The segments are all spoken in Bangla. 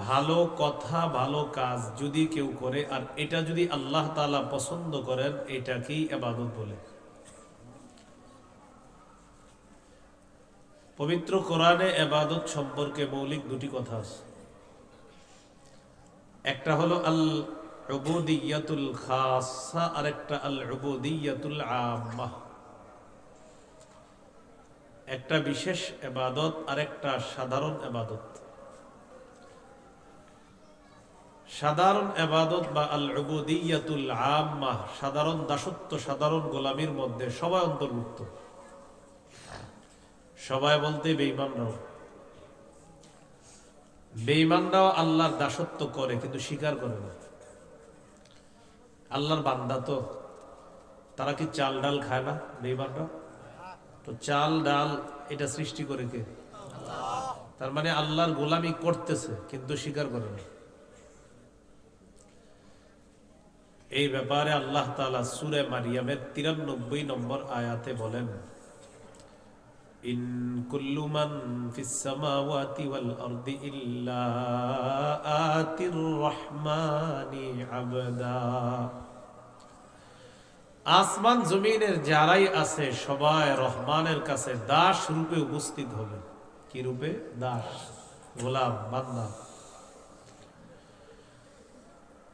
ভালো কথা ভালো কাজ যদি কেউ করে আর এটা যদি আল্লাহ তাআলা পছন্দ করেন, এটাকেই ইবাদত বলে। পবিত্র কোরআনে ইবাদত সম্পর্কে মৌলিক দুটি কথা আছে। একটা হলো আল উবুদিয়াতুল খাসা, আর একটা আল উবুদিয়াতুল আম্মাহ। একটা বিশেষ ইবাদত আর একটা সাধারণ ইবাদত। সাধারণ ইবাদত বা আল উবুদিয়াতুল আম্মাহ, সাধারণ দাসত্ব, সাধারণ গোলামির মধ্যে সবাই অন্তর্ভুক্ত। সবাই বলতে বেঈমানরাও। বেঈমানরাও আল্লাহর দাসত্ব করে কিন্তু স্বীকার করে না। আল্লাহর বান্দা তো, তারা কি চাল ডাল খায় না? বেঈমানরা তো চাল ডাল এটা সৃষ্টি করে কে? তার মানে আল্লাহর গোলামি করতেছে কিন্তু স্বীকার করে না। এই ব্যাপারে আল্লাহ তাআলা সূরা মারিয়ামের 93 নম্বর আয়াতে বলেন, ইন কুল্লু মান ফিস সামাওয়াতি ওয়াল আরদি ইল্লা আতির রহমানি আবদা। আসমান জমিনের যারাই আছে সবাই রহমানের কাছে দাস রূপে উপস্থিত হবে। কি রূপে? দাস, গোলাম, বান্দা।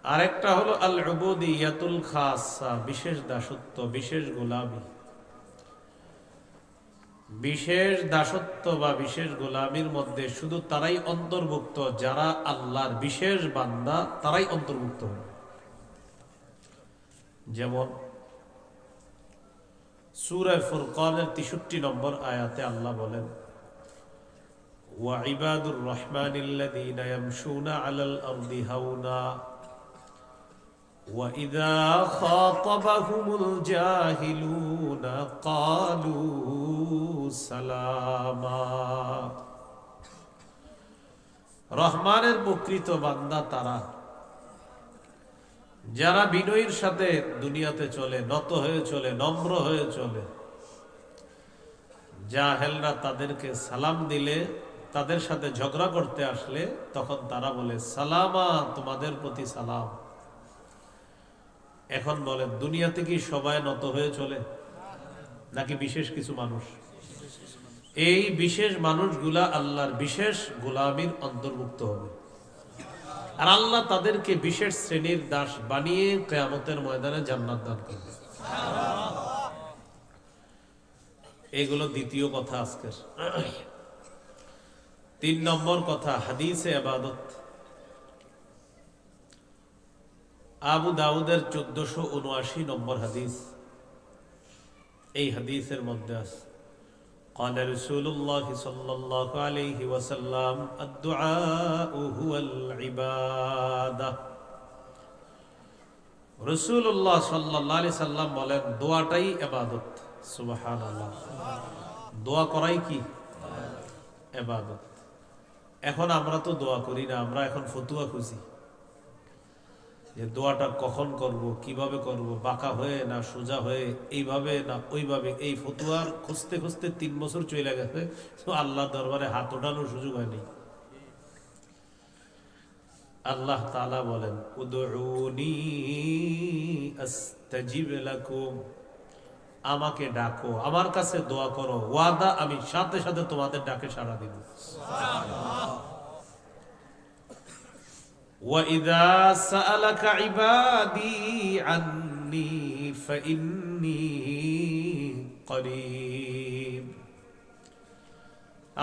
আরেকটা হলো আল উবুদিয়াতুল খাসা, বিশেষ দাসত্ব, বিশেষ গোলামি। বিশেষ দাসত্ব বা বিশেষ গোলামির মধ্যে শুধু তারাই অন্তর্ভুক্ত যারা আল্লাহর বিশেষ বান্দা, তারাই অন্তর্ভুক্ত হবে। যেমন সূরা ফুরকানের 63 নম্বর আয়াতে আল্লাহ বলেন, ওয়া ইবাদুর রহমানিল্লাযীনা ইয়ামশুনা আলাল আরদি হাওনা ওয়া ইযা খাতাবাহুমুল জাহিলুনা ক্বালু সালামা। রহমানের প্রকৃত বান্দা তারা যারা বিনয়ের সাথে দুনিয়াতে চলে, নত হয়ে চলে, নম্র হয়ে চলে। জাহেলরা তাদেরকে সালাম দিলে, তাদের সাথে ঝগড়া করতে আসলে তখন তারা বলে সালামা, তোমাদের প্রতি সালাম। এখন বলেন, দুনিয়াতে কি সবাই নত হয়ে চলে নাকি বিশেষ কিছু মানুষ? এই বিশেষ মানুষগুলা আল্লাহর বিশেষ গোলামির অন্তর্ভুক্ত হবে, আর আল্লাহ তাদেরকে বিশেষ শ্রেণীর দাস বানিয়ে কিয়ামতের ময়দানে জান্নাত দান করবে। এগুলো দ্বিতীয় কথা আজকের। 3 নম্বর কথা, হাদিসে ইবাদত। আবু দাউদের 1479 নম্বর হাদিস। এই হাদিসের মধ্যে আছে, قال رسول الله صلى الله عليه وسلم الدعاء هو العبادة। রাসূলুল্লাহ সাল্লাল্লাহু আলাইহি সাল্লাম বলেন, দোয়াটাই ইবাদত। সুবহানাল্লাহ। দোয়া করাই কি? ইবাদত। এখন আমরা তো দোয়া করি না, আমরা এখন ফতুয়া খুঁজি যে দোয়াটা কখন করব, কিভাবে করব, বাঁকা হয়ে না সোজা হয়ে, এইভাবে না ওইভাবে। এই ফতুয়ার খুঁজতে খুঁজতে 3 বছর চলে গেছে, তো আল্লাহ দরবারে হাত ওঠানোর সুযোগ হয়নি। আল্লাহ তাআলা বলেন, উদউনি আস্তাজিব লাকুম, আমাকে ডাকো, আমার কাছে দোয়া করো, ওয়াদা আমি সাথে সাথে তোমাদের ডাকে সাড়া দিব। وَإِذَا سَأَلَكَ عِبَادِي عَنِّي فَإِنِّي قَرِيبٌ।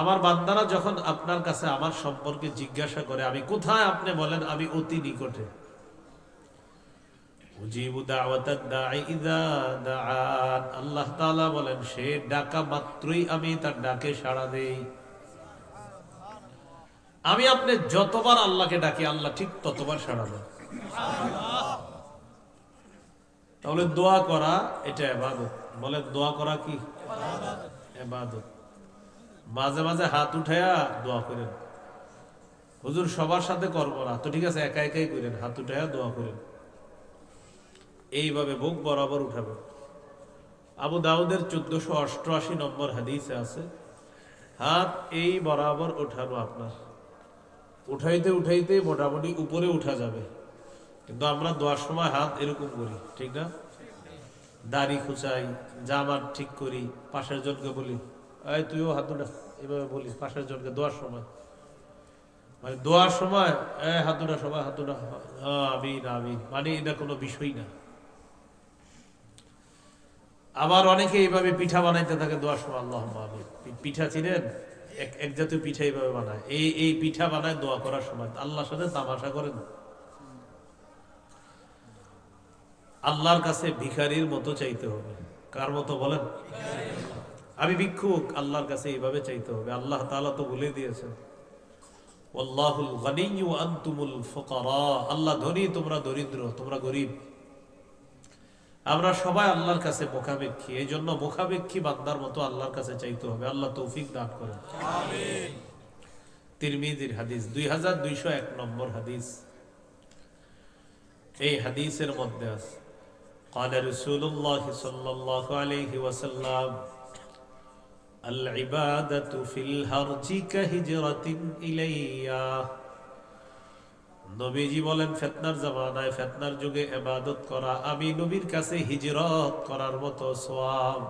আমার বান্দারা যখন আপনার কাছে আমার সম্পর্কে জিজ্ঞাসা করে আমি কোথায়, আপনি বলেন আমি অতি নিকটে। উজিবু দাওয়াতাদ দাঈ ইযা দাআন, আল্লাহ তাআলা বলেন সে ডাকা মাত্রই আমি তার ডাকে সাড়া দেই। আমি আপনি যতবার আল্লাহকে ডাকি আল্লাহ ঠিক ততবার সাড়া দেন। তাহলে দোয়া করা এটা ইবাদত। বলে দোয়া করা কি? ইবাদত। মাঝে মাঝে হাত উঠায়া দোয়া করেন। হুজুর সবার সাথে করবো না তো ঠিক আছে, একা একাই করেন, হাত উঠায়া দোয়া করেন। এইভাবে বুক বরাবর উঠাবে। আবু দাউদের 1488 নম্বর হাদিসে আছে, হাত এই বরাবর ওঠানো আপনার। উঠাইতে উঠাইতে মোটামুটি উপরে উঠা যাবে, কিন্তু আমরা দোয়ার সময় হাত এরকম করি, ঠিক না? দাড়ি খুচাই, জামা ঠিক করি, পাশের জনকে বলি এই তুইও হাত উঠা, এভাবে বলি পাশের জনকে দোয়ার সময়। মানে দোয়ার সময় হাত উঠা, সবাই হাত উঠা, আমিন আমিন, মানে এটা কোনো বিষয় না। আবার অনেকে এইভাবে পিঠা বানাইতে থাকে দোয়ার সময়, আল্লাহ আমিন। পিঠা চিনেন? এক জাতীয় পিঠা এইভাবে বানায়, এই পিঠা বানায় দোয়া করার সময়। আল্লাহর সাথে তামাশা করেন। আল্লাহর কাছে ভিখারির মতো চাইতে হবে। কার মতো বলেন? আমি ভিক্ষুক, আল্লাহর কাছে এইভাবে চাইতে হবে। আল্লাহ তাআলা তো বলে দিয়েছেন, ওয়াল্লাহুল গনিয়্যু ওয়া আনতুমুল ফুকারা, আল্লাহ ধনী, তোমরা দরিদ্র, তোমরা গরীব। আমরা সবাই আল্লাহর কাছে মুখাপেক্ষী, এই জন্য মুখাপেক্ষী বান্দার মতো আল্লাহর কাছে চাইতে হবে। আল্লাহ তৌফিক দান করেন, আমিন। তিরমিজির হাদিস, 2201 নম্বর হাদিস। এই হাদিসের মধ্যে আছে, قال رسول الله صلى الله عليه وسلم العبادة في الهرج كهجرة إلي। নবীজি বলেন, ফিতনার জামানায়, ফিতনার যুগে ইবাদত করা আমি নবীর কাছে হিজরত করার মতো সওয়াব।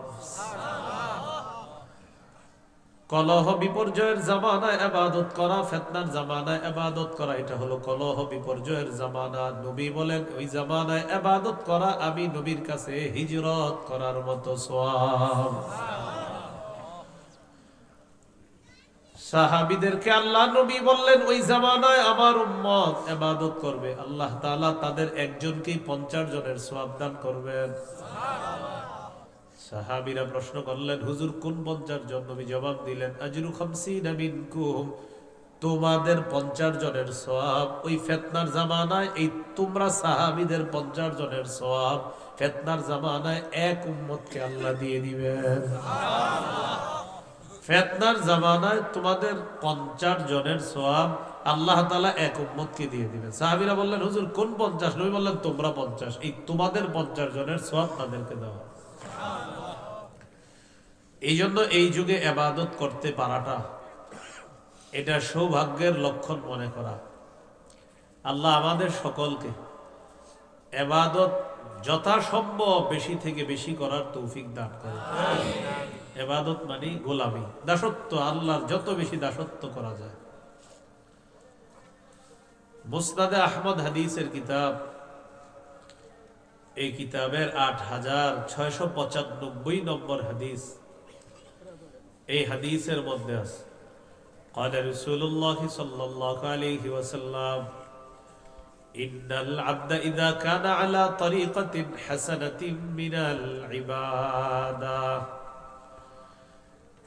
কলহ বিপর্যয়ের জামানায় ইবাদত করা, ফিতনার জামানায় ইবাদত করা, এটা হলো কলহ বিপর্যয়ের জামানা। নবী বলেন, ওই জামানায় ইবাদত করা আমি নবীর কাছে হিজরত করার মতো সওয়াব। সাহাবীদেরকে আল্লাহ নবী বললেন, ওই জামানায় আমার উম্মত ইবাদত করবে, আল্লাহ তাআলা তাদের একজনকেই 50 জনের সওয়াব দান করবেন। সাহাবীরা প্রশ্ন করলেন, হুজুর কোন 50 জন? নবী জবাব দিলেন, আজরু 50 মিনকুম, তোমাদের 50 জনের সওয়াব ওই ফিতনার জামানায়, এই তোমরা সাহাবীদের 50 জনের সওয়াব ফিতনার জামানায় এক উম্মতকে আল্লাহ দিয়ে দিবেন। ফিতনার জামানায় তোমাদের 50 জনের সওয়াব আল্লাহ তাআলা এক উম্মতকে দিয়ে দিবেন। সাহাবীরা বললেন, হুজুর কোন 50? নবী বললেন, তোমরা 50, এই তোমাদের 50 জনের সওয়াব তাদেরকে দেওয়া। এই জন্য এই যুগে ইবাদত করতে পারাটা, এটা সৌভাগ্যের লক্ষণ মনে করা। আল্লাহ আমাদের সকলকে ইবাদত যথাসম্ভব বেশি থেকে বেশি করার তৌফিক দান করেন। ইবাদত মানে গোলামি, দাসত্ব, আল্লাহর যত বেশি দাসত্ব করা যায়। মুসনাদে আহমদ হাদিসের কিতাব, এই কিতাবের 8695 নম্বর হাদিস। এই হাদিসের মধ্যে আছে, قال رسول الله صلى الله عليه وسلم إن العبد إذا كان على طريقة حسنة من العبادة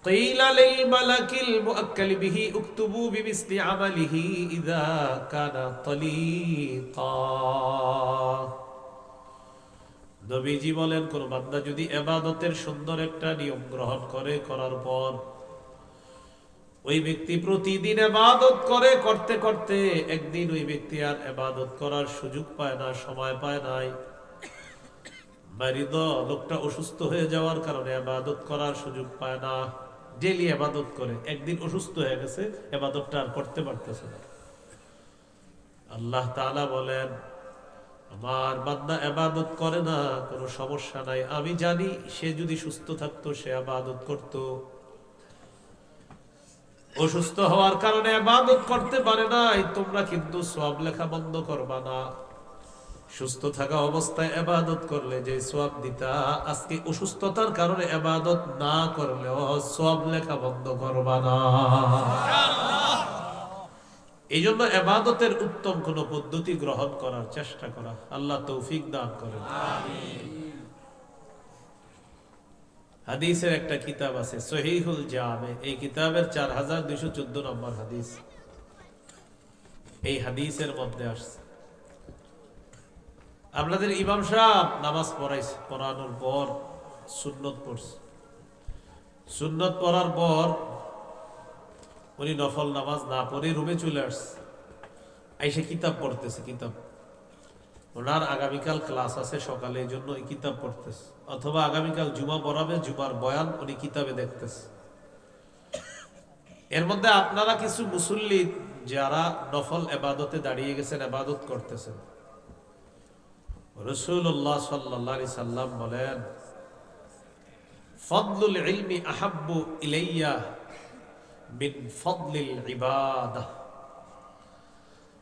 قيل للملك المؤكل به اكتبوا بمثل عمله إذا كان طليقا। নবীজি বলেন, কোন বান্দা যদি ইবাদতের সুন্দর একটা নিয়ম গ্রহণ করে, করার পর ওই ব্যক্তি প্রতিদিন ইবাদত করে, করতে করতে একদিন ওই ব্যক্তি আর ইবাদত করার সুযোগ পায় না, সময় পায় নাই। মারিদ, লোকটা অসুস্থ হয়ে যাওয়ার কারণে ইবাদত করার সুযোগ পায় না, ডেইলি ইবাদত করে, একদিন অসুস্থ হয়ে গেছে, ইবাদতটা আর করতে পারতেছে না। আল্লাহ তাআলা বলেন, আমার বান্দা ইবাদত করে না, কোনো সমস্যা নাই, আমি জানি সে যদি সুস্থ থাকতো সে ইবাদত করত। অসুস্থ হওয়ার কারণে ইবাদত করতে পারে নাই, তোমরা কিন্তু সওয়াব লেখা বন্ধ করবা না। সুস্থ থাকা অবস্থায় ইবাদত করলে যে সওয়াব দিতা, আজকে অসুস্থতার কারণে ইবাদত না করলেও সওয়াব লেখা বন্ধ করবা না। এই জন্য ইবাদতের উত্তম কোন পদ্ধতি গ্রহণ করার চেষ্টা করা। আল্লাহ তৌফিক দান করেন, আমিন। হাদিসের একটা কিতাব আছে, সহিহুল জামে, এই কিতাবের 4214 নম্বর হাদিস। এই হাদিসের মধ্যে আসছে, আপনাদের ইমাম সাহেব নামাজ পড়াইছে, পড়ানোর পর সুন্নত পড়ছে, সুন্নত পড়ার পর উনি নফল নামাজ না পড়ে রুমে চলে আসছে, আইসে কিতাব পড়তেছে। কিতাব, ওনার আগামীকাল ক্লাস আছে সকালে, এই জন্য এই কিতাব পড়তেছে, অথবা আগামীকাল জুমা পড়াবে, জুমার বয়ান উনি কিতাবে দেখতেছে। এর মধ্যে আপনারা কিছু মুসল্লি যারা নফল ইবাদতে দাঁড়িয়ে গেছেন, ইবাদত করতেছেন, রাসূলুল্লাহ সাল্লাল্লাহু আলাইহি সাল্লাম বলেন, ফাদলুল ইলমি আহাব্বু ইলাইয়া মিন ফাদলিল ইবাদাহ।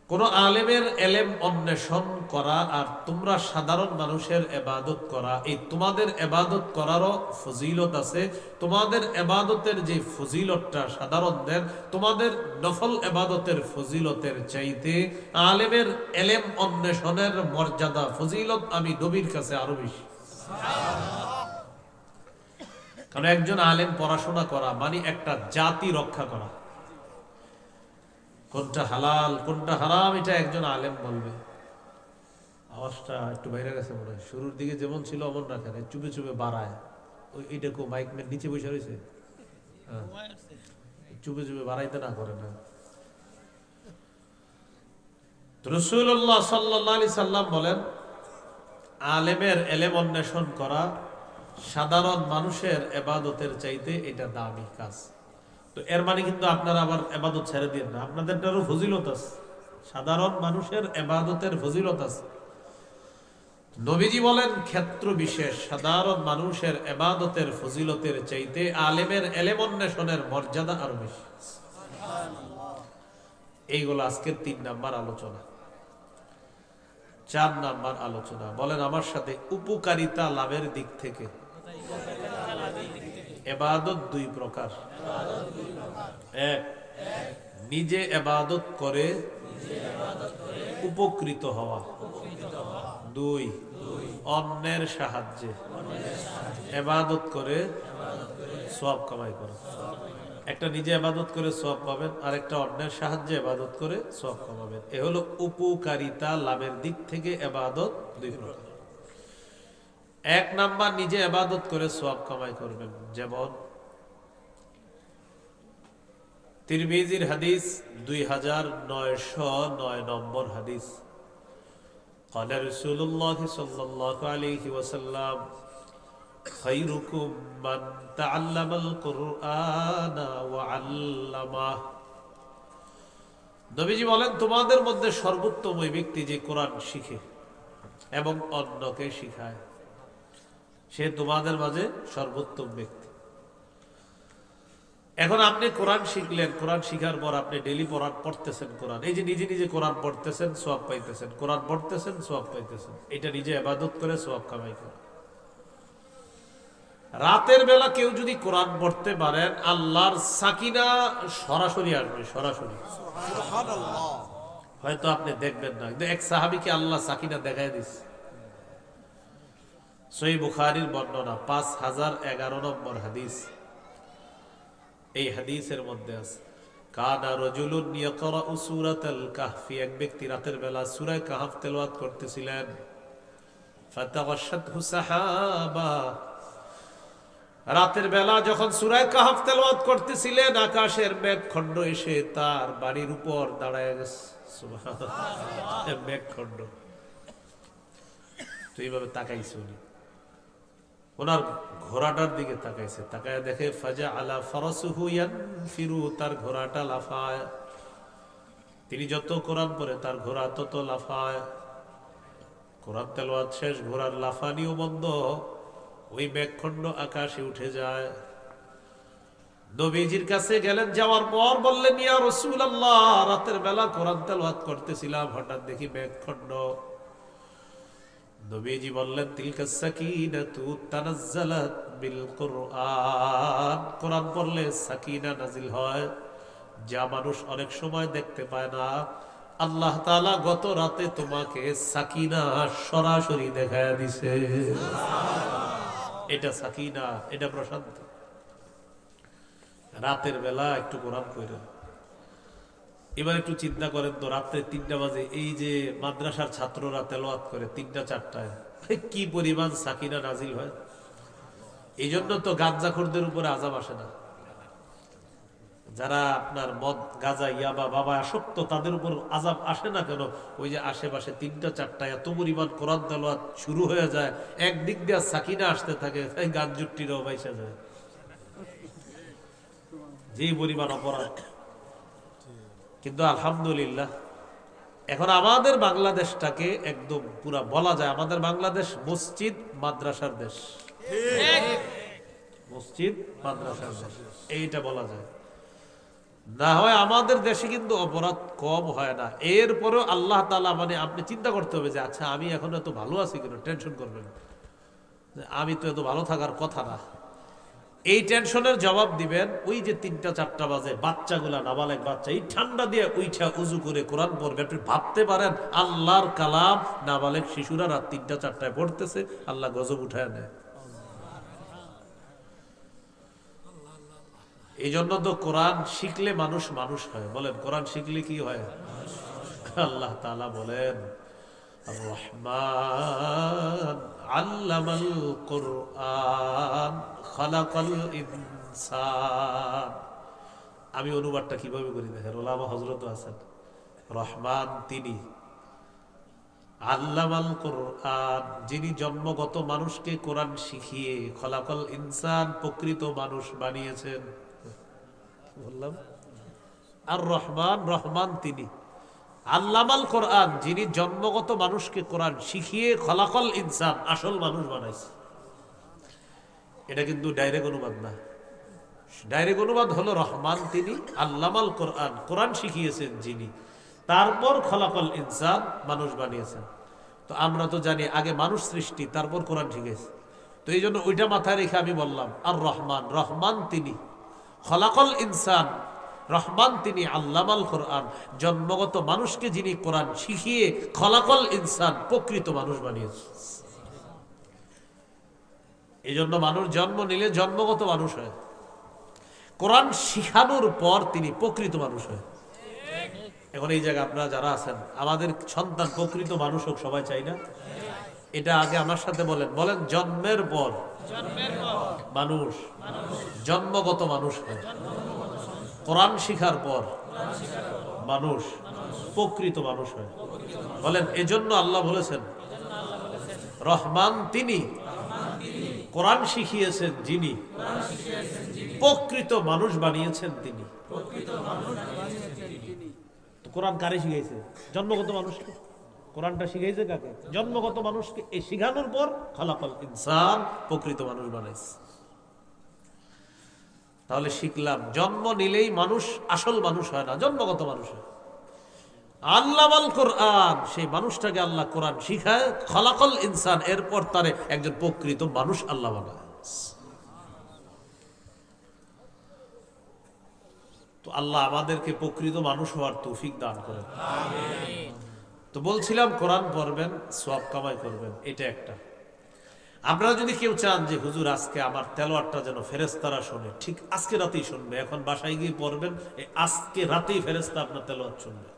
কোন আলেমের এলেম অন্বেষণ করা আর তোমরা সাধারণ মানুষের ইবাদত করা, এই তোমাদের ইবাদত করারও ফজিলত আছে। তোমাদের ইবাদতের যে ফজিলতটা সাধারণদের, তোমাদের নফল ইবাদতের ফজিলতের চাইতে আলেমের এলেম অন্বেষণের মর্যাদা, ফজিলত আমি নবীর কাছে আরো বেশি। কারণ একজন আলেম পড়াশোনা করা মানে একটা জাতি রক্ষা করা। কোনটা হালাল কোনটা হারাম এটা একজন আলেম বলবে। আওয়াজটা একটু বাইরে গেছে মনে হয়, শুরুর দিকে যেমন ছিল অমন রাখেন, চুপে চুপে বাড়ায়। ওই এইটাকে মাইক নিচে বসে রয়েছে, হ্যাঁ, চুপে চুপে বাড়াইতে না করে না। রাসূলুল্লাহ সাল্লাল্লাহু আলাইহি সাল্লাম বলেন, আলেমের এলেম অন্বেষণ করা সাধারণ মানুষের ইবাদতের চাইতে এটা দামি কাজ। তো এর মানে কিন্তু আপনারা আবার ইবাদত ছেড়ে দিন না, আপনাদেরটারও ফজিলত আছে। সাধারণ মানুষের ইবাদতের ফজিলত আছে। নবীজি বলেন, ক্ষেত্র বিশেষ সাধারণ মানুষের ইবাদতের ফজিলতের চাইতে আলেমের এলেম অন্বেষণের মর্যাদা আরো বেশি। এইগুলো আজকের 3 নাম্বার আলোচনা। 4 নাম্বার আলোচনা, বলেন আমার সাথে, উপকারিতা লাভের দিক থেকে ইবাদত 2 প্রকার। 1, নিজে ইবাদত করে উপকৃত হওয়া। 2, অন্যের সাহায্যে ইবাদত করে সওয়াব কামাই করা। একটা নিজে ইবাদত করে সওয়াব পাবেন, আর একটা অন্যের সাহায্যে ইবাদত করে সওয়াব কামাবেন। এ হলো উপকারিতা লাভের দিক থেকে ইবাদত 2 প্রকার। 1 নাম্বার, নিজে ইবাদত করে সওয়াব কামাই করবেন। যেমন তিরমিজির হাদিস 2909 নম্বর হাদিস, قال رسول الله صلى الله عليه وسلم خيركم من تعلم القرآن وعلمه। নবীজি বলেন, তোমাদের মধ্যে সর্বোত্তম ওই ব্যক্তি যে কোরআন শিখে এবং অন্যকে শিখায়, সে তোমাদের মাঝে সর্বোত্তম ব্যক্তি। এখন আপনি কোরআন শিখলেন, কোরআন শিখার পর আপনি ডেইলি পড়তেছেন কোরআন। এই যে নিজে নিজে কোরআন পড়তেছেন, সওয়াব পাইতেছেন, কোরআন পড়তেছেন, সওয়াব পাইতেছেন। এটা নিজে ইবাদত করে সওয়াব কামাই করা। রাতের বেলা কেউ যদি কোরআন পড়তে পারেন, আল্লাহর সাকিনা সরাসরি আসবে, সরাসরি। সুবহানাল্লাহ। হয়তো আপনি দেখবেন না, কিন্তু এক সাহাবীকে আল্লাহ সাকিনা দেখায় দিয়েছে। সহিহ বুখারীর বর্ণনা 5011 নম্বর হাদিস। এই হাদিসের মধ্যে আছে, কানা রাজুলুন ইয়াকরাউ সূরাতাল কাহফি, এক ব্যক্তি রাতের বেলা সূরা কাহফ তেলাওয়াত করতেছিলেন। ফাতাগাশাতহু সাহাবা, রাতের বেলা যখন সূরা কাহফ তেলাওয়াত করতেছিলেন, আকাশের মেঘখণ্ড এসে তার বাড়ির উপর দাঁড়ায় গেছে। সুবহানাল্লাহ, মেঘখণ্ড। তো এইভাবে তাকাইছে উনি, ওনার ঘোড়াটার দিকে তাকাইছে, তাকায় দেখে ফাজা আলা ফারাসুহু ইয়ানফিরু, তার ঘোড়াটা লাফায়। তিনি যত কোরআন পড়ে তার ঘোড়া তত লাফায়। কোরআন তেলাওয়াত শেষ, ঘোড়ার লাফানিও বন্ধ, ওই মেঘখণ্ড আকাশে উঠে যায়। নবীজির কাছে গেলেন, যাওয়ার পর বললেন, ইয়া রাসূলুল্লাহ, রাতের বেলা কোরআন তেলাওয়াত করতেছিলাম, হঠাৎ দেখি মেঘখণ্ড। নবীজি বললেন, তিলকা সাকিনাতু তানাজ্জালাত বিল কুরআন, কোরআন পড়লে সাকিনা নাজিল হয়, যা মানুষ অনেক সময় দেখতে পায় না। আল্লাহ তাআলা গত রাতে তোমাকে সাকিনা সরাসরি দেখায় দিছে। এটা সাকিনা, এটা প্রশান্তি। রাতের বেলা একটু কোরআন পড়েন। এবার একটু চিন্তা করেন তো, রাত্রে 3টা বাজে এই যে মাদ্রাসার ছাত্ররা তেলাওয়াত করে 3টা 4টায়, কি পরিমাণ সাকিনা নাজিল হয়। এই জন্য তো গাঁজাখোরদের উপরে আযাব আসে না। যারা আপনার মদ গাঁজা ইয়াবা বাবা আসক্ত, তাদের উপর আযাব আসে না কেন? ওই যে আশেপাশে 3টা 4টায় এত পরিমাণ কোরআন তেলাওয়াত শুরু হয়ে যায়, একদিক দিয়ে সাকিনা আসতে থাকে, গান জুট্টিরাও বাইসা যায়। যে পরিমাণ অপরাধ। কিন্তু আলহামদুলিল্লাহ এখন আমাদের বাংলাদেশটাকে একদম পুরা বলা যায় আমাদের বাংলাদেশ মসজিদ মাদ্রাসার দেশ। মসজিদ মাদ্রাসার দেশ এইটা বলা যায়। না হয় আমাদের দেশে কিন্তু অপরাধ কম হয় না, এরপরেও আল্লাহ তাআলা মানে আপনি চিন্তা করতে হবে যে আচ্ছা আমি এখন এত ভালো আছি কেন, টেনশন করবেন আমি তো এত ভালো থাকার কথা না। এই টেনশনের জবাব দিবেন ওই যে 3টা 4টা বাজে বাচ্চাগুলা, নাবালেগ বাচ্চা এই ঠান্ডা দিয়ে উইঠা উজু করে কোরআন পড়বে। আপনি ভাবতে পারেন আল্লাহর কালাম নাবালেগ শিশুরা রাত 3টা 4টায় পড়তেছে, আল্লাহ গজব উঠায় নেয়। এই জন্য তো কোরআন শিখলে মানুষ মানুষ হয়। বলেন কোরআন শিখলে কি হয়? আল্লাহ তাআলা বলেন আর-রহমান আল্লামাল কুরআন খালাকাল ইনসান। আমি অনুবাদটা কিভাবে করি দেখেন, ওলামা হযরত আছেন। রহমান তিনি, আল্লামাল কুরআন যিনি জন্মগত মানুষকে কোরআন শিখিয়ে, খালাকাল ইনসান প্রকৃত মানুষ বানিয়েছেন। বললাম আর রহমান, রহমান তিনি, আল্লামাল কোরআন যিনি জন্মগত মানুষকে কোরআন শিখিয়ে খলাকল ইনসান আসল মানুষ বানাইছে। এটা কিন্তু ডাইরেক্ট অনুবাদ না, ডাইরেক্ট অনুবাদ হলো রহমান তিনি, আল্লামাল কোরআন কোরআন শিখিয়েছেন যিনি, তারপর খলাকল ইনসান মানুষ বানিয়েছেন। তো আমরা তো জানি আগে মানুষ সৃষ্টি তারপর কোরআন শিখেছে। তো এই জন্য ওইটা মাথায় রেখে আমি বললাম আর রহমান, রহমান তিনি, খলাকল ইনসান রহমান তিনি, আল্লামাল কোরআন জন্মগত মানুষকে যিনি কোরআন শিখিয়ে খলাকল ইনসান প্রকৃত মানুষ বানিয়েছে। এই জন্য মানুষ জন্ম নিলে জন্মগত মানুষ হয়, কোরআন শিখানোর পর তিনি প্রকৃত মানুষ হয়। এখন এই জায়গায় আপনারা যারা আছেন আমাদের সন্তান প্রকৃত মানুষ হোক সবাই চাই না? এটা আগে আমার সাথে বলেন, বলেন জন্মের পর মানুষ জন্মগত মানুষ হয়, কোরআন শিখার পর মানুষ প্রকৃত মানুষ হয়। বলেন এজন্য আল্লাহ বলেছেন রহমান তিনি, কোরআন শিখিয়েছেন যিনি, প্রকৃত মানুষ বানিয়েছেন তিনি। কোরআন কারে শিখাইছে? জন্মগত মানুষকে। কোরআনটা শিখাইছে কাকে? জন্মগত মানুষকে। এই শিখানোর পর খালাকাল ইনসান প্রকৃত মানুষ বানাইছে। তাহলে শিখলাম জন্ম নিলেই মানুষ আসল মানুষ হয় না, জন্মগত মানুষ হয়। আল্লামাল কোরআন সেই মানুষটাকে আল্লাহ কোরআন শিখায়, খালাকাল ইনসান এরপর তারে একজন প্রকৃত মানুষ আল্লাহ বানায়। তো আল্লাহ আমাদেরকে প্রকৃত মানুষ হওয়ার তৌফিক দান করেন। তো বলছিলাম কোরআন পড়বেন, সওয়াব কামাই করবেন, এটা একটা। আপনারা যদি কেউ চান যে হুজুর আজকে আমার তেলাওয়াতটা যেন ফেরেশতারা শুনে, ঠিক আজকে রাতেই শুনবে। এখন বাসায় গিয়ে পড়বেন, আজকে রাতেই ফেরেশতা আপনার তেলাওয়াত শুনবে।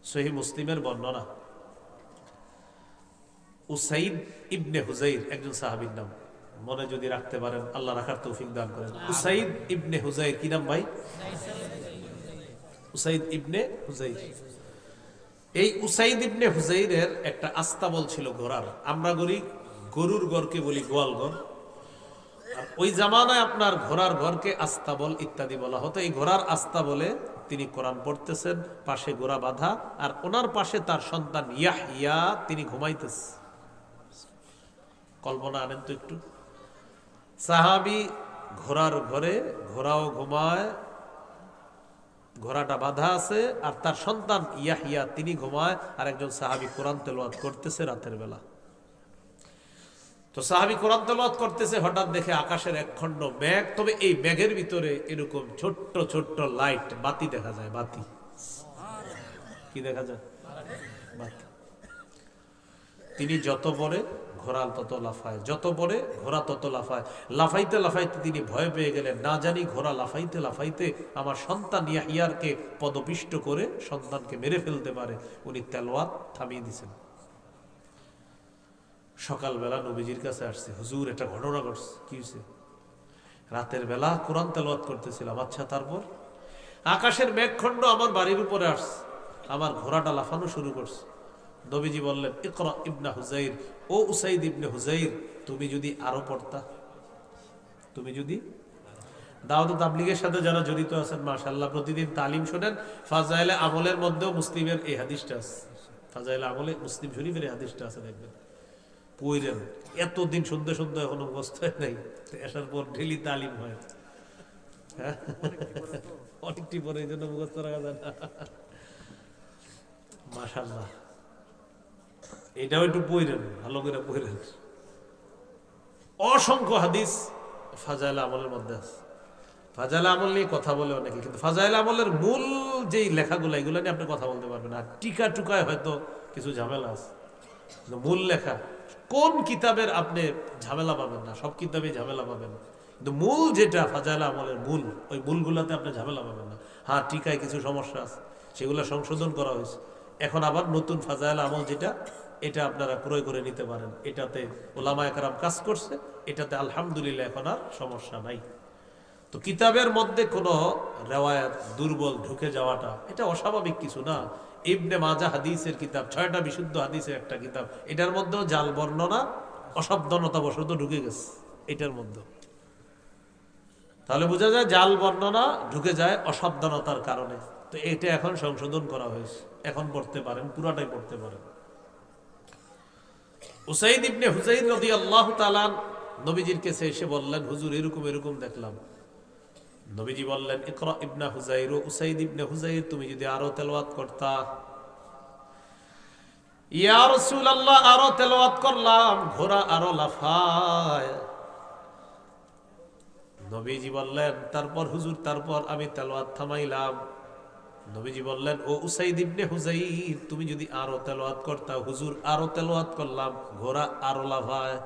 সহিহ মুসলিমের বর্ণনা, উসাইদ ইবনে হুজাইর একজন সাহাবীর নাম, মনে যদি রাখতে পারেন আল্লাহ রাখার তৌফিক দান করেন। উসাইদ ইবনে হুজাইর, কি নাম ভাই? উসাইদ ইবনে হুজাইর। এই উসাইদ ইবনে হুজাইরের একটা আস্তাবল ছিল ঘোড়ার। আমরা গরুর ঘরকে বলি গোয়াল ঘর, আর ওই জামানায় আপনার ঘোড়ার ঘরকে আস্তাবল ইত্যাদি বলা হতো। এই ঘোড়ার আস্তাবলে তিনি কোরআন পড়তেছেন, পাশে ঘোড়া বাঁধা, আর ওনার পাশে তার সন্তান ইয়াহইয়া তিনি ঘুমাইতেছে। কল্পনা আনেন তো একটু, সাহাবী ঘোড়ার ঘরে, ঘোড়াও ঘুমায়, ঘোড়াটা বাঁধা আছে, আর তার সন্তান ইয়াহইয়া তিনি ঘুমায়, আর একজন সাহাবী কোরআন তেলাওয়াত করতেছে রাতের বেলা। তো সাহাবী কোরআন তেলাওয়াত করতেছে, হঠাৎ দেখে আকাশের একখণ্ড মেঘ, তবে এই মেঘের ভিতরে এরকম ছোট্ট ছোট্ট লাইট, বাতি দেখা যায়। বাতি কি দেখা যায়? বাতি। তিনি যত পরে ঘোড়া তত লাফায়, যত পরে ঘোড়া তত লাফায়। লাফাইতে লাফাইতে তিনি ভয় পেয়ে গেলেন, না জানি ঘোড়া লাফাইতে লাফাইতে আমার সন্তান ইয়াহইয়ারকে পদপিষ্ট করে সন্তানকে মেরে ফেলতে পারে। উনি তেলাওয়াত থামিয়ে দিয়েছেন। সকালবেলা নবীজির কাছে আসছে, হুজুর একটা ঘটনা ঘটছে। কি হয়েছে? রাতের বেলা কোরআন তেলাওয়াত করতেছিলাম। আচ্ছা, তারপর? আকাশের মেঘখণ্ড আমার বাড়ির উপরে আসছে, আমার ঘোড়াটা লাফানো শুরু করছে। নবীজি বললেন, ইকরা ইবনে হুজাইর, ও উসাইদ ইবনে হুজাইর, তুমি যদি আরো পড়তা, তুমি যদি দাওয়াত ও তাবলীগের সাথে যারা জড়িত আছেন মাশাআল্লাহ প্রতিদিন তালিম শোনেন। ফাজাইলে আমলের মধ্যেও মুসলিমের এই হাদিসটা আছে, ফাজাইলে আমলে মুসলিম শরীফের এই হাদিসটা আছে, দেখবেন পড়েন। এতদিন শুনতে শুনতে এখনো মুখস্থ হয় নাই, আসার পর ডেলি তালিম হয়। হ্যাঁ, অনেকটি পরে এই জন্য মুখস্থ রাখা যায় না। মাশাআল্লাহ, এটাও একটু পড়েন, ভালো করে পড়েন। অসংখ্য হাদিস ফাজাইল আমলের মধ্যে আছে। ফাজাইল আমল নিয়ে কথা বলে অনেকে, কিন্তু ফাজাইল আমলের মূল যেই লেখাগুলো এগুলো নিয়ে আপনি কথা বলতে পারবেন। আর টিকা টুকায় হয়তো কিছু ঝামেলা আছে, কিন্তু মূল লেখা কোন কিতাবের আপনি ঝামেলা পাবেন না, সব কিতাবে ঝামেলা পাবেন, কিন্তু মূল যেটা ফাজাইল আমলের মূল, ওই মূলগুলাতে আপনি ঝামেলা পাবেন না। হ্যাঁ, টিকায় কিছু সমস্যা আছে, সেগুলো সংশোধন করা হয়েছে। এখন আবার নতুন ফাজাইল আমল যেটা, এটা আপনারা ক্রয় করে নিতে পারেন। এটাতে ওলামায়ে কেরাম কাজ করছে, এটাতে আলহামদুলিল্লাহ এখন আর সমস্যা নাই। তো কিতাবের মধ্যে কোনো রেওয়ায়াত দুর্বল ঢুকে যাওয়াটা এটা অস্বাভাবিক কিছু না। ইবনে মাজাহ হাদিসের কিতাব, 6টা বিশুদ্ধ হাদিসের একটা কিতাব, এটার মধ্যেও জাল বর্ণনা অসাবধানতা বশত ঢুকে গেছে এটার মধ্যে। তাহলে বোঝা যায় জাল বর্ণনা ঢুকে যায় অসাবধানতার কারণে। তো এটা এখন সংশোধন করা হয়েছে, এখন পড়তে পারেন, পুরাটাই পড়তে পারেন। উসাইদ ইবনে হুজাইর রাদিয়াল্লাহু তাআলা নবীজির কাছে এসে বললেন, হুজুর এরকম এরকম দেখলাম। নবীজি বললেন, ইকরা ইবনে হুজাইর, উসাইদ ইবনে হুজাইর তুমি যদি আরো তেলাওয়াত করতা। ইয়া রাসূলুল্লাহ, আরো তেলাওয়াত করলাম, ঘোড়া আরো লাফায়। নবীজি বললেন, তারপর হুজুর, তারপর আমি তেলাওয়াত থামাইলাম। নবীজি বললেন, ও উসাইদ ইবনে হুজাইর তুমি যদি আরো তেলাওয়াত করতা। হুজুর আরো তেলাওয়াত করলাম, ঘোড়া আরো লাফায়।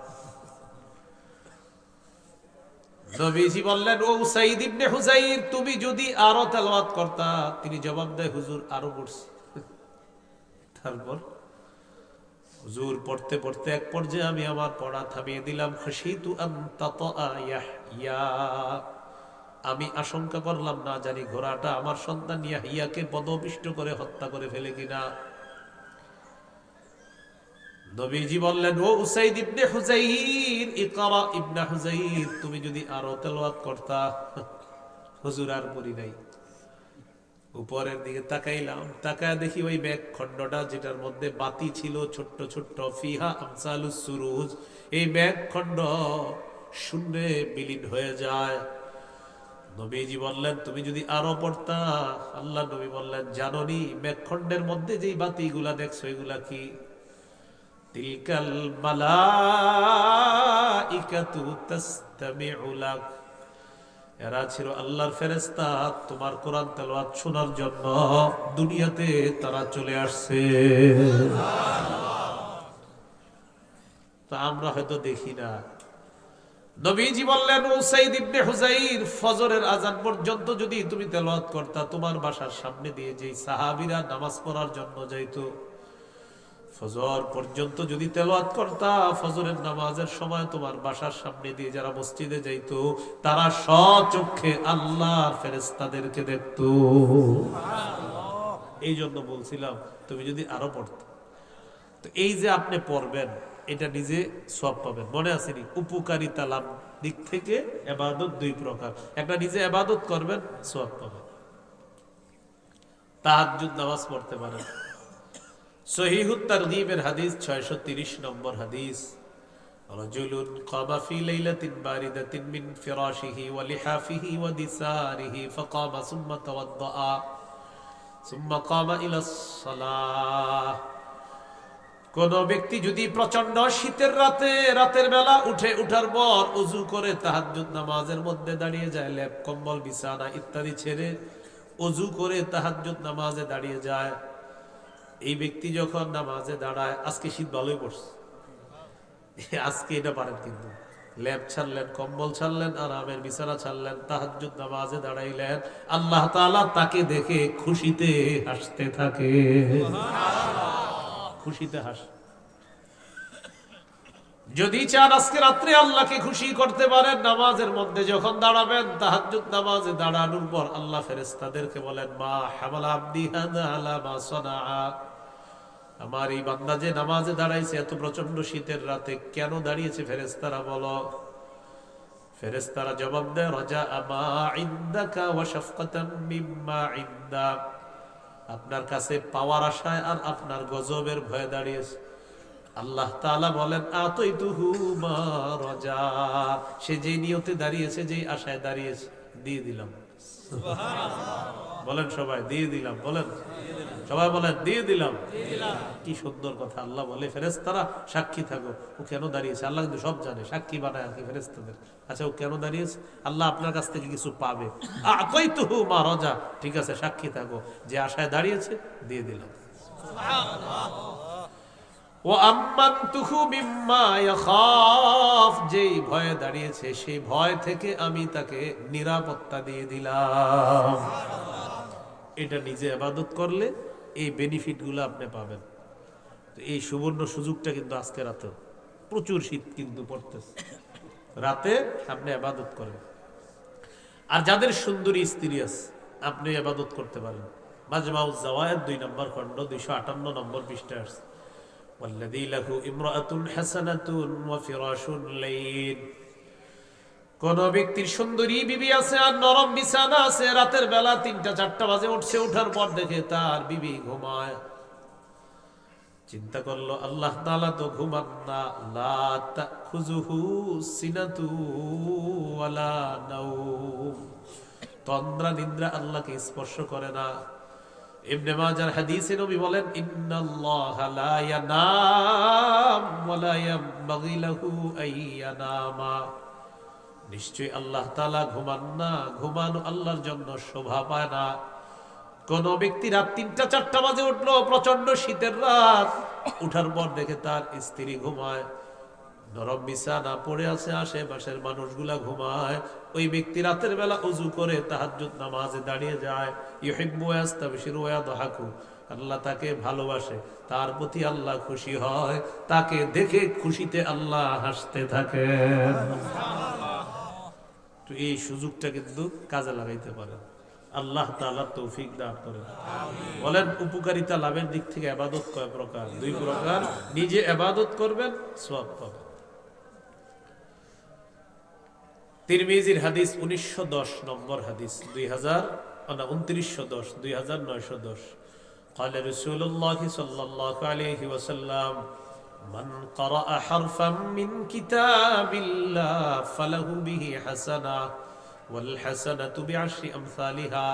নবীজি বললেন, ও উসাইদ ইবনে হুজাইর তুমি যদি আরো তেলাওয়াত করতা। তিনি জবাব দেয়, হুজুর আরো পড়ছি। তারপর হুজুর পড়তে পড়তে এক পর্যায়ে আমি আমার পড়া থামিয়ে দিলাম। খাশিতু আন তাতা ইয়াহইয়া, আমি আশঙ্কা করলাম না জানি ঘোড়াটা আমার সন্তান ইয়াহইয়াকে পদপিষ্ট করে হত্যা করে ফেলে কিনা। নবীজি বললেন, ও উসাইদ ইবনে হুজাইর, ইকরা ইবনে হুজাইর তুমি যদি আরো তেলাওয়াত করতা। হুজুর আর পড়ি নাই। উপরের দিকে তাকাইলাম, তাকায় দেখি ওই মেঘ খণ্ডটা যেটার মধ্যে বাতি ছিল ছোট্ট ছোট্ট, ফিহা আমসালুস সুরুজ, এই মেঘ খণ্ড শূন্যে বিলীন হয়ে যায়। নবীজি বললেন, তুমি যদি আরো পড়তা। আল্লাহ নবী বললেন, জানোনি মেঘখণ্ডের মধ্যে যেই বাতিগুলা দেখছো এগুলা কি? তিলকাল মালাইকাতু তাসতামিউ লাক, এরা ছিল আল্লাহর ফেরেশতা, তোমার কোরআন তেলাওয়াত শোনার জন্য দুনিয়াতে তারা চলে আসছে। তো আমরা হয়তো দেখি না। নবীজি বললেন, উসাইদ ইবনে হুজাইর ফজরের আযান পর্যন্ত যদি তুমি তেলাওয়াত করতা, তোমার বাসার সামনে দিয়ে যেই সাহাবীরা নামাজ পড়ার জন্য যাইতো, ফজর পর্যন্ত যদি তেলাওয়াত করতা, ফজরের নামাজের সময় তোমার বাসার সামনে দিয়ে যারা মসজিদে যাইতো, তারা স্বচক্ষে আল্লাহর ফেরেশতাদেরকে দেখতো। এই জন্য বলছিলাম তুমি যদি আরো পড়তে। তো এই যে আপনি পড়বেন, এটা নিজে সওয়াব পাবেন। মনে আসেনি, উপকারিতা লাভ দিক থেকে ইবাদত দুই প্রকার, একটা নিজে ইবাদত করবেন, সওয়াব পাবেন। তাহাজ্জুদ নামাজ পড়তে পারেন। সহিহুত তারগীবের হাদিস 630 নম্বর হাদিস, রাজুলুন কামা ফি লাইলাতিন বারিদাতিন মিন ফিরাশিহি ওয়া লিহাফিহি ওয়া দিসারিহি ফাকামা সুম্মা তাওয়াদ্দা সুম্মা কামা ইলাস সালাহ। কোন ব্যক্তি যদি প্রচন্ড শীতের রাতের বেলা উঠার পর ওযু করে তাহাজ্জুদ নামাজের মধ্যে দাঁড়িয়ে যায়, লেপ কম্বল বিছানা ইত্যাদি ছেড়ে ওযু করে তাহাজ্জুদ নামাজে দাঁড়িয়ে যায়, এই ব্যক্তি যখন নামাজে দাঁড়ায়, আজকে শীত ভালোই পড়ছে, আজকে এটা পারেন, কিন্তু লেপ ছাড়লেন, কম্বল ছাড়লেন, আরামের বিছানা ছাড়লেন, তাহাজ্জুদ নামাজে দাঁড়াইলেন, আল্লাহ তাআলা তাকে দেখে খুশিতে হাসতে থাকে। খুশিতে হাস। যদি চান আজকে রাত্রে আল্লাহকে খুশি করতে পারেন, নামাজের মধ্যে যখন দাঁড়াবেন, তাহাজ্জুদ নামাজে দাঁড়ানোর পর আল্লাহ ফেরেশতাদেরকে বলেন, মা হামালা আবদি হাযা আলা মা সানাআ, আমার এই বান্দা যে নামাজে দাঁড়াইছে এত প্রচন্ড শীতের রাতে, কেন দাঁড়িয়েছে ফেরেশতারা বলো। ফেরেশতারা জবাব দেয় রাজা আমা ইনদাকা ওয়া শাফকাতাম মিম্মা ইনদাক, আপনার কাছে পাওয়ার আশায় আর আপনার গজবের ভয়ে দাঁড়িয়েছে। আল্লাহ তাআলা বলেন আতাইতুহু মা রাজা, সে যে নিয়তে দাঁড়িয়েছে, যে আশায় দাঁড়িয়েছে, দিয়ে দিলাম। সুবহানাল্লাহ বলেন সবাই, দিয়ে দিলাম। বলেন সবাই, বলেন দিয়ে দিলাম। কি সুন্দর কথা। আল্লাহ বলে ফেরেশতারা সাক্ষী থাকো, ও কেন দাঁড়িয়েছে। আল্লাহ কিন্তু সব জানে, সাক্ষী বানায় আর কি ফেরেশতাদের। আচ্ছা ও কেন দাঁড়িয়েছে, আল্লাহ আপনার কাছ থেকে কিছু পাবে। আতাইতুহু মা রাজা, ঠিক আছে সাক্ষী থাকো, যে আশায় দাঁড়িয়েছে দিয়ে দিলাম। সুবহানাল্লাহ। ওয়া আম্মানতুহু মিম্মা ইয়াখাফ, যেই ভয়ে দাঁড়িয়েছে সেই ভয় থেকে আমি তাকে নিরাপত্তা দিয়ে দিলাম। এটা নিজে ইবাদত করলে এই বেনিফিট গুলো আপনি পাবেন। তো এই সুবর্ণ সুযোগটা কিন্তু আজকে রাতে, প্রচুর শীত কিন্তু পড়তেছে, রাতে আপনি ইবাদত করেন। আর যাদের সুন্দরী স্ত্রী আছে আপনি ইবাদত করতে পারেন। মাজমাউজ জাওয়ায়েদ 2 নম্বর খণ্ড 258 নম্বর পৃষ্ঠায় আছে ওয়াল্লাযী লাহু ইমরাআতুন হাসানাতুন ওয়া ফিরাশুন লাইল, কোন ব্যক্তির সুন্দরী বিবি আছে আর নরম বিছানা আছে, রাতের বেলা 3টা-4টা বাজে উঠছে, ওঠার পর দেখে তার বিবি ঘুমায়। চিন্তা করলো আল্লাহ তাআলা তো ঘুমান না, লা তাখুযুহু সিনাতু ওয়ালা নাওম, তন্দ্রা নিদ্রা আল্লাহকে স্পর্শ করে না। ইবনে মাজার হাদিসে নবী বলেন ইন্নাল্লাহা লা ইয়ানাম ওয়া লা ইয়ানবাগি লাহু আইয়ানামা, নিশ্চয় আল্লাহ তাআলা ঘুমান না, ঘুমানো আল্লাহর জন্য শোভা পায় না। কোন ব্যক্তি রাত 3টা-4টা বাজে উঠলো, প্রচন্ড শীতের রাত, উঠার পর দেখে তার স্ত্রী ঘুমায়, নরম বিছানা পড়ে আছে, আশেপাশের মানুষগুলা ঘুমায়, ওই ব্যক্তি রাতের বেলা ওযু করে তাহাজ্জুদ নামাজে দাঁড়িয়ে যায়। ইউহিব্বু ইয়াস্তাবশিরু ওয়া ইয়াদহাকু, আল্লাহ তাকে ভালোবাসে, তার প্রতি আল্লাহ খুশি হয়, তাকে দেখে খুশিতে আল্লাহ হাসতে থাকেন। তো এই সুযোগটা কিন্তু কাজে লাগাইতে পারেন। আল্লাহ তাআলা তৌফিক দান করেন। বলেন উপকারিতা লাভের দিক থেকে ইবাদত কয় প্রকার? 2 প্রকার। নিজে ইবাদত করবেন, সওয়াব পাবেন। তিরমিজির হাদিস 1910 নম্বর হাদিস, 2910 قال رسول الله صلى الله عليه وسلم من قرأ حرفا من كتاب الله فله به حسنة والحسنة بعشر أمثالها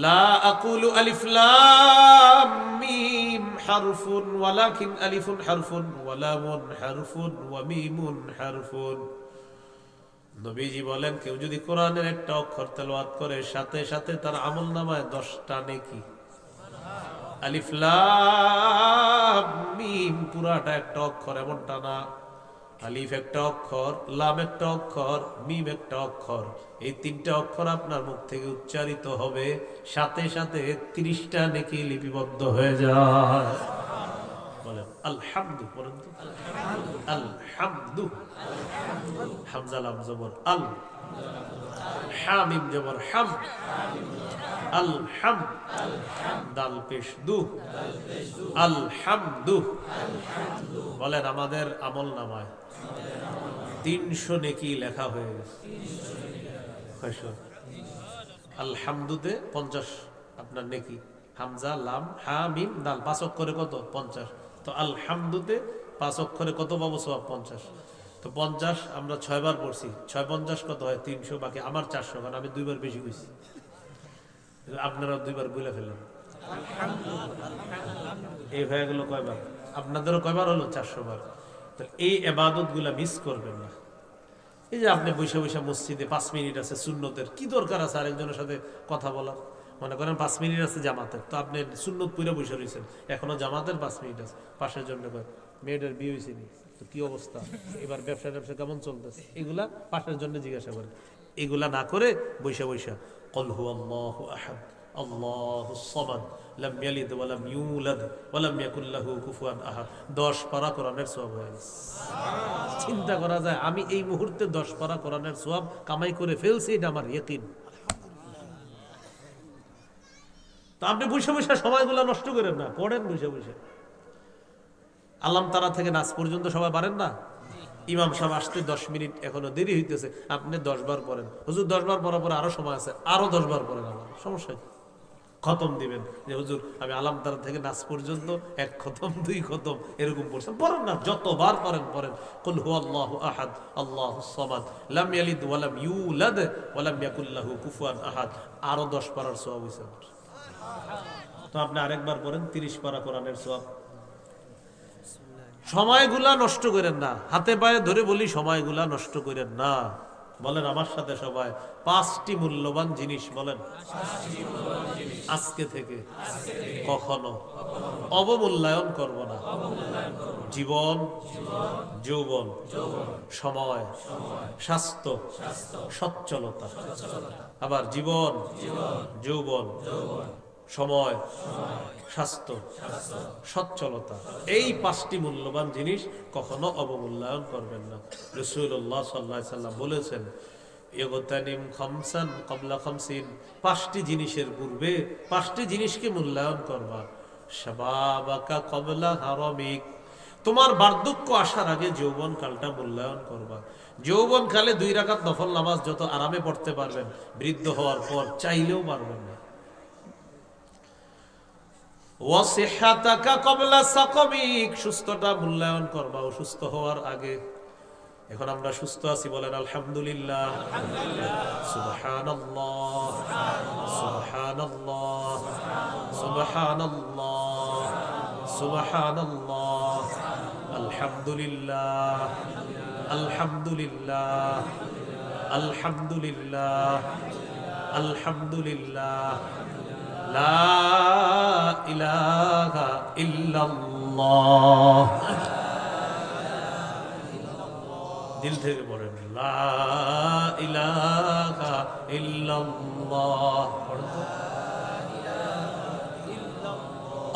لا أقول ألف لام ميم حرف ولكن ألف حرف ولام حرف وميم حرف। নবীজি বলেন কেউ যদি কোরআনের একটা অক্ষর তেলাওয়াত করে সাথে সাথে তার আমলনামায় 10টা নেকি। আলিফ লাম মিম পুরাটা একটা অক্ষর এমনটা না, আলিফ একটা অক্ষর, লাম একটা অক্ষর, মিম একটা অক্ষর, এই 3টা অক্ষর আপনার মুখ থেকে উচ্চারিত হবে, সাথে সাথে 30টা নেকি লিপিবদ্ধ হয়ে যায়। বলেন আলহামদু, বলেন তো আলহামদু। হামজা লাম জবর আল, হা মিম জবর হাম, আলহাম, দাল পেশ দু, আলহামদু। বলেন আমাদের আমল নামায় 300 নেকি লেখা হয়ে গেছে। আলহামদুতে 50 আপনার নেকি, হামজা লাম হা মিম দাল 5 অক্ষরে কত? 50। তো আলহামদুতে 5 অক্ষরে কত পাবো? সওয়াব 50। তো 50 আমরা 6 বার পড়ছি, 6 50 কত হয়? 300। বাকি আমার 400, কারণ আমি 2 বার বেশি কইছি, আপনারা 2 বার বলে ফেললেন। এই হয়ে গেল কয়বার? আপনাদেরও কয়বার হলো? 400 বার। তো এই ইবাদত গুলা মিস করবেন না। এই যে আপনি বসে বসে মসজিদে 5 মিনিট আছে সুন্নতের, কি দরকার আছে আরেকজনের সাথে কথা বলার? মনে করেন 5 মিনিট আছে জামাতের, তো আপনি সুন্নত পুরো বসে রয়েছেন, এখনো জামাতের 5 মিনিট আছে। পাশের জন্য মেয়েদের বিয়ে হয়েছে নি, তো কি অবস্থা, এবার ব্যবসা কেমন চলতেছে, এগুলা পাশের জন্য জিজ্ঞাসা করেন। এগুলা না করে বসে বসে ক্বাল হুয়াল্লাহু আহাদ আল্লাহুস সামাদ লাম ইয়ালিদ ওয়া লাম ইউলাদ ওয়া লাম ইয়াকুল লাহু কুফুয়ান আহাদ 10 পারা কোরআনের সওয়াব হয়ে গেছে। চিন্তা করা যায় আমি এই মুহূর্তে 10 পারা কোরআনের সওয়াব কামাই করে ফেলছি, এটা আমার ইয়াকিন। তো আপনি বসে বসে সময়গুলো নষ্ট করেন না, পড়েন বসে বসে। আল্লাম তারা থেকে নাস পর্যন্ত সবাই পারেন না? ইমাম সাহেব আসতে 10 মিনিট এখনো দেরি হইতেছে, আপনি 10 বার পড়েন। হুজুর 10 বার পড়ার পরে আরো সময় আছে, আরো 10 বার পড়েন, আমার সমস্যা কি? খতম দিবেন যে হুজুর আমি আলামতারা থেকে নাস পর্যন্ত 1 খতম 2 খতম এরকম পড়ছেন, পড়েন না, যতবার পড়েন পড়েন। কুল হুয়াল্লাহু আহাদ আল্লাহুস সামাদ লাম ইয়ালিদ ওয়া লাম ইউলাদ ওয়া লাম ইয়াকুল লাহু কুফুয়ান আহাদ। আরো 10 পারার সওয়াব হইছে। তো আপনি আরেকবার পড়েন, 30 পারা কোরআনের সওয়াব। সময়গুলা নষ্ট করেন না, হাতে পায়ে ধরে বলি সময়গুলা নষ্ট করেন না। বলেন আমার সাথে সবাই, 5টি মূল্যবান জিনিস বলেন আজকে থেকে কখনো অবমূল্যায়ন করব না। জীবন, যৌবন, সময়, স্বাস্থ্য, সচ্ছলতা। আবার জীবন, যৌবন, সময়, স্বাস্থ্য, সচ্ছলতা, এই 5টি মূল্যবান জিনিস কখনো অবমূল্যায়ন করবেন না। রাসূলুল্লাহ সাল্লাল্লাহু আলাইহি সাল্লাম বলেছেন, ইগতানিম খামসান ক্বাবলা খামসিন, 5টি জিনিসের পূর্বে 5টি জিনিসকে মূল্যায়ন করবা। শাবাবাকা ক্বাবলা হারামিক, তোমার বার্ধক্য আসার আগে যৌবন কালটা মূল্যায়ন করবা। যৌবন কালে 2 রাকাত নফল নামাজ যত আরামে পড়তে পারবেন, বৃদ্ধ হওয়ার পর চাইলেও পারবেন না। ওয়াসিহাতাকা ক্বাবলা সাকামিক, সুস্থতা মূল্যায়ন করবা অসুস্থ হওয়ার আগে। এখন আমরা সুস্থ আছি, বলেন আলহামদুলিল্লাহ, সুবহানাল্লাহ, সুবহানাল্লাহ, সুবহানাল্লাহ, সুবহানাল্লাহ, আলহামদুলিল্লাহ, আলহামদুলিল্লাহ, আলহামদুলিল্লাহ, আলহামদুলিল্লাহ, লা ইলাহা ইল্লাল্লাহ। দিল থেকে পড়েন, লা ইলাহা ইল্লাল্লাহ,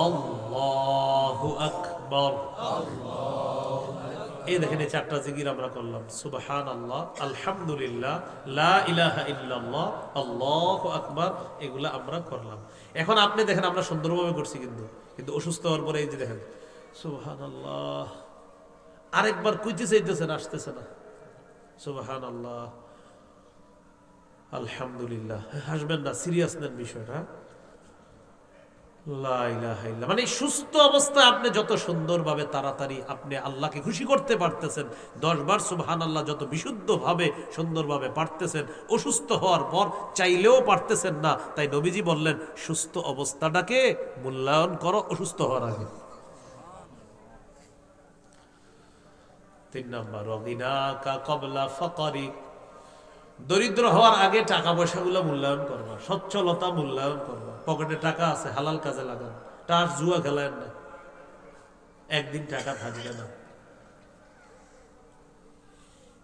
আল্লাহু আকবার। এই দেখেন, এই 4টা জিকির আমরা করলাম, সুবহানাল্লাহ, আলহামদুলিল্লাহ, লা ইলাহা ইল্লাল্লাহ, আল্লাহু আকবার, এগুলা আমরা করলাম। এখন আপনি দেখেন আমরা সুন্দরভাবে করছি, কিন্তু অসুস্থ হওয়ার পরে এই যে দেখেন সুবহানাল্লাহ, আরেকবার কইতে চাইতেছেন, আসতেছে না। সুবহানাল্লাহ, আলহামদুলিল্লাহ। হাসবেন না, সিরিয়াস নেন বিষয়টা। লা ইলাহা ইল্লাল্লাহ, মানে সুস্থ অবস্থায় আপনি যত সুন্দরভাবে তাড়াতাড়ি আপনি আল্লাহকে খুশি করতে পারতেছেন, 10 বার সুবহানাল্লাহ যত বিশুদ্ধভাবে সুন্দরভাবে পারতেছেন, অসুস্থ হওয়ার পর চাইলেও পারতেছেন না। তাই নবীজি বললেন, সুস্থ অবস্থাটাকে মূল্যায়ন করো অসুস্থ হওয়ার আগে। 3 নাম্বার, ওয়াগিনাকা ক্বাবলা ফাকরিক, দরিদ্র হওয়ার আগে টাকা পয়সাগুলো মূল্যায়ন করবা, সচ্ছলতা মূল্যায়ন করবা। পকেটে টাকা আছে, হালাল কাজে লাগান, তার জুয়া খেলায় না, একদিন টাকা থাকবে না।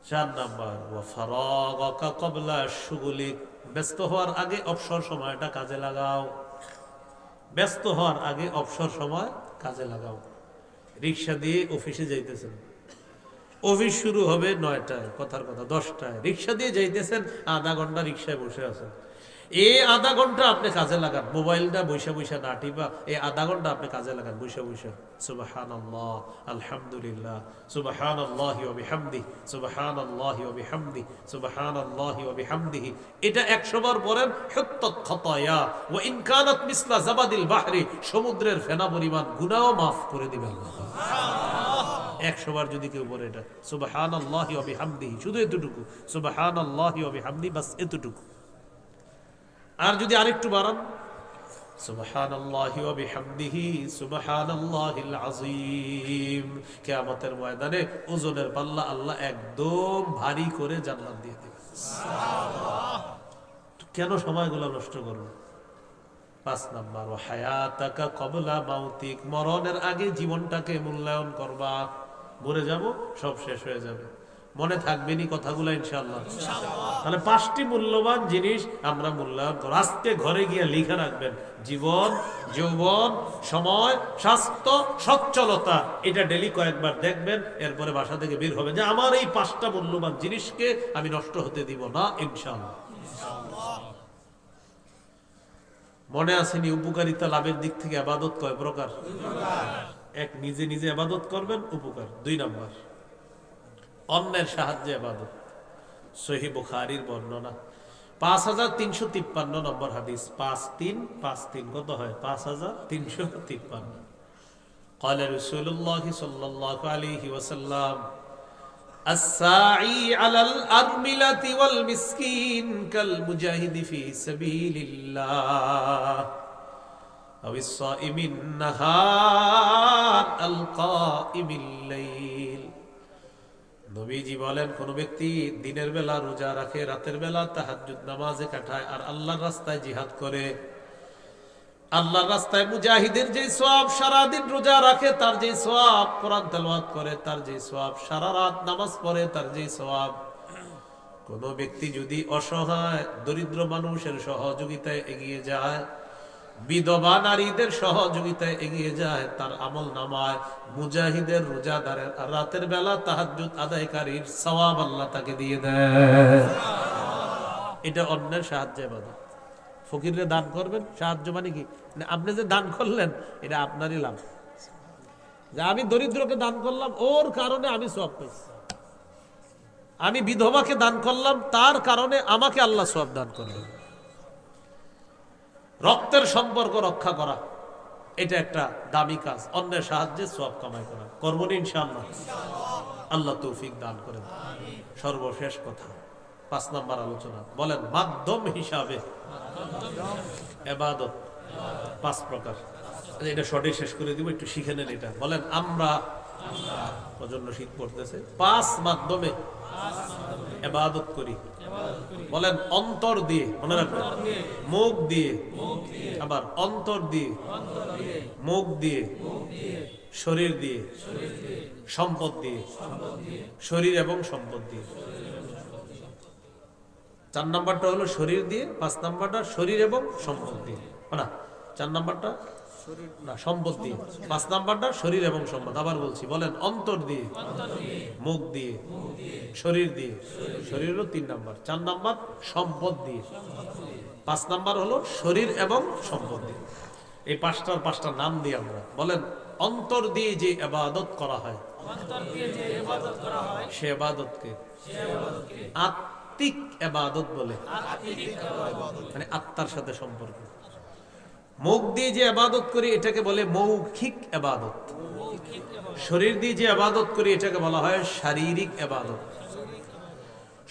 4 নাম্বার, ওয়া ফারাগাকা ক্বাবলা শুগুলিক, ব্যস্ত হওয়ার আগে অবসর সময়টা কাজে লাগাও। ব্যস্ত হওয়ার আগে অবসর সময় কাজে লাগাও। রিক্সা দিয়ে অফিসে যাইতেছেন, অফিস শুরু হবে 9টায়, কথার কথা 10টায়, রিক্সা দিয়ে যাইতেছেন, আধা ঘন্টা রিক্সায় বসে আছেন। এই আধা ঘন্টা আপনি কাজে লাগান, মোবাইলটা বৈশা বৈশা না টিপা, এই আধা ঘন্টা আপনি কাজে লাগান বৈশা বৈশা। সুবহানাল্লাহ, আলহামদুলিল্লাহ, সুবহানাল্লাহি ওয়া বিহামদিহি, সুবহানাল্লাহি ওয়া বিহামদিহি, সুবহানাল্লাহি ওয়া বিহামদিহি। এটা 100 বার পড়েন, হুত্তাত খাতায়া ওয়া ইন কানাত মিসলা জাবাদিল বাহরি, সমুদ্রের ফেনা পরিমাণ গুনাহও maaf করে দিবেন আল্লাহ। 100 বার যদি কেউ পড়ে এটা, সুবহানাল্লাহি ওয়া বিহামদিহি, শুধু এতটুকু, সুবহানাল্লাহি ওয়া বিহামদিহি, বাস এতটুকু। আর যদি আরেকটু বাড়ান, সুবহানাল্লাহি ওয়া বিহামদিহি, সুবহানাল্লাহিল আযীম। কিয়ামতের ময়দানে ওজনের পাল্লা আল্লাহ একদম ভারী করে জান্নাত দিয়ে দিবেন। সুবহানাল্লাহ। কেন সময়গুলো নষ্ট করব? 5 নাম্বার, ওয়া হায়াতাকা ক্বাবলা মাউতিক, মরণের আগে জীবনটাকে মূল্যায়ন করবা। মরে যাব, সব শেষ হয়ে যাবে, মনে থাকবেনি কথাগুলো ইনশাআল্লাহ। তাহলে 5টি মূল্যবান জিনিস আমরা মূল্যায়ন করব। আজকে ঘরে গিয়ে লিখে রাখবেন, জীবন, যৌবন, সময়, স্বাস্থ্য, সচ্ছলতা। এটা ডেলি কয়েকবার দেখবেন, এরপরে বাসা থেকে বের হবে যে আমার এই 5টা মূল্যবান জিনিসকে আমি নষ্ট হতে দিব না ইনশাআল্লাহ। মনে আসেনি উপকারিতা লাভের দিক থেকে ইবাদত কয় প্রকার? 1, নিজে নিজে ইবাদত করবেন, উপকার। 2 নাম্বার, অন্যের সাহায্যে ইবাদত। সহিহ বুখারীর বর্ণনা 5353 নম্বর হাদিস। 5353 কত হয়? 5353। قال رسول الله صلى الله عليه وسلم الساعي على الأرملة والمسكين كالمجاهد في سبيل الله أو الصائم النهار القائم الليل। নবীজি বলেন, কোন ব্যক্তি দিনের বেলা রোজা রাখে, রাতের বেলা তাহাজ্জুদ নামাজে কাটায়, আর আল্লাহর রাস্তায় জিহাদ করে। আল্লাহর রাস্তায় মুজাহিদের যে সওয়াব, সারা দিন রোজা রাখে তার যে সওয়াব, কোরআন তেলাওয়াত করে তার যে সওয়াব, সারা রাত নামাজ পড়ে তার যে সওয়াব। কোন ব্যক্তি যদি অসহায় দরিদ্র মানুষের সহযোগিতায় এগিয়ে যায়, বিধবা নারীদের সহযোগিতায় এগিয়ে যায়, তার আমল নামায় মুজাহিদের, রোজাদারের, আর রাতের বেলা তাহাজ্জুদ আদায়কারীর সওয়াব আল্লাহ তাকে দিয়ে দেয়। এটা অন্যের সাহায্যে ইবাদত। ফকিররে দান করবেন, সাহায্য মানে কি? আপনি যে দান করলেন এটা আপনারই লাভ। যে আমি দরিদ্রকে দান করলাম, ওর কারণে আমি সওয়াব পাইছি। আমি বিধবাকে দান করলাম, তার কারণে আমাকে আল্লাহ সওয়াব দান করলেন। রক্তের সম্পর্ক রক্ষা করা, এটা একটা দামি কাজ। অন্যের সাহায্যে সওয়াব কামাই করা, করব না ইনশাআল্লাহ। আল্লাহ তৌফিক দান করেন। সর্বশেষ কথা, 5 নাম্বার আলোচনা, বলেন মাধ্যম হিসাবে ইবাদত 5 প্রকার। এটা শর্টে শেষ করে দিব, একটু শিখে নেন এটা। বলেন আমরা, প্রচন্ড শীত পড়তেছে, 5 মাধ্যমে ইবাদত করি। বলেন অন্তর দিয়ে, মনে রাখবেন, মুখ দিয়ে, আবার অন্তর দিয়ে, মুখ দিয়ে, শরীর দিয়ে, সম্পদ দিয়ে, শরীর এবং সম্পদ দিয়ে। 4 নাম্বারটা হলো শরীর দিয়ে, 5 নাম্বারটা শরীর এবং সম্পদ দিয়ে। না, 4 নাম্বারটা না, সম্পদ দিয়ে। 5 নাম্বারটা শরীর এবং সম্পদ। আবার বলছি, বলেন অন্তর দিয়ে, মুখ দিয়ে, শরীর দিয়ে, শরীর হলো 3 নাম্বার। 4 নাম্বার সম্পদ দিয়ে, 5 নাম্বার হলো শরীর এবং সম্পদ দিয়ে। এই 5টার নাম দিয়ে আমরা, বলেন অন্তর দিয়ে যে ইবাদত করা হয়, সে ইবাদতকে আত্মিক ইবাদত বলে, মানে আত্মার সাথে সম্পর্ক। মুখ দিয়ে যে ইবাদত করি এটাকে বলে মৌখিক ইবাদত। শরীর দিয়ে যে ইবাদত করি এটাকে বলা হয় শারীরিক ইবাদত।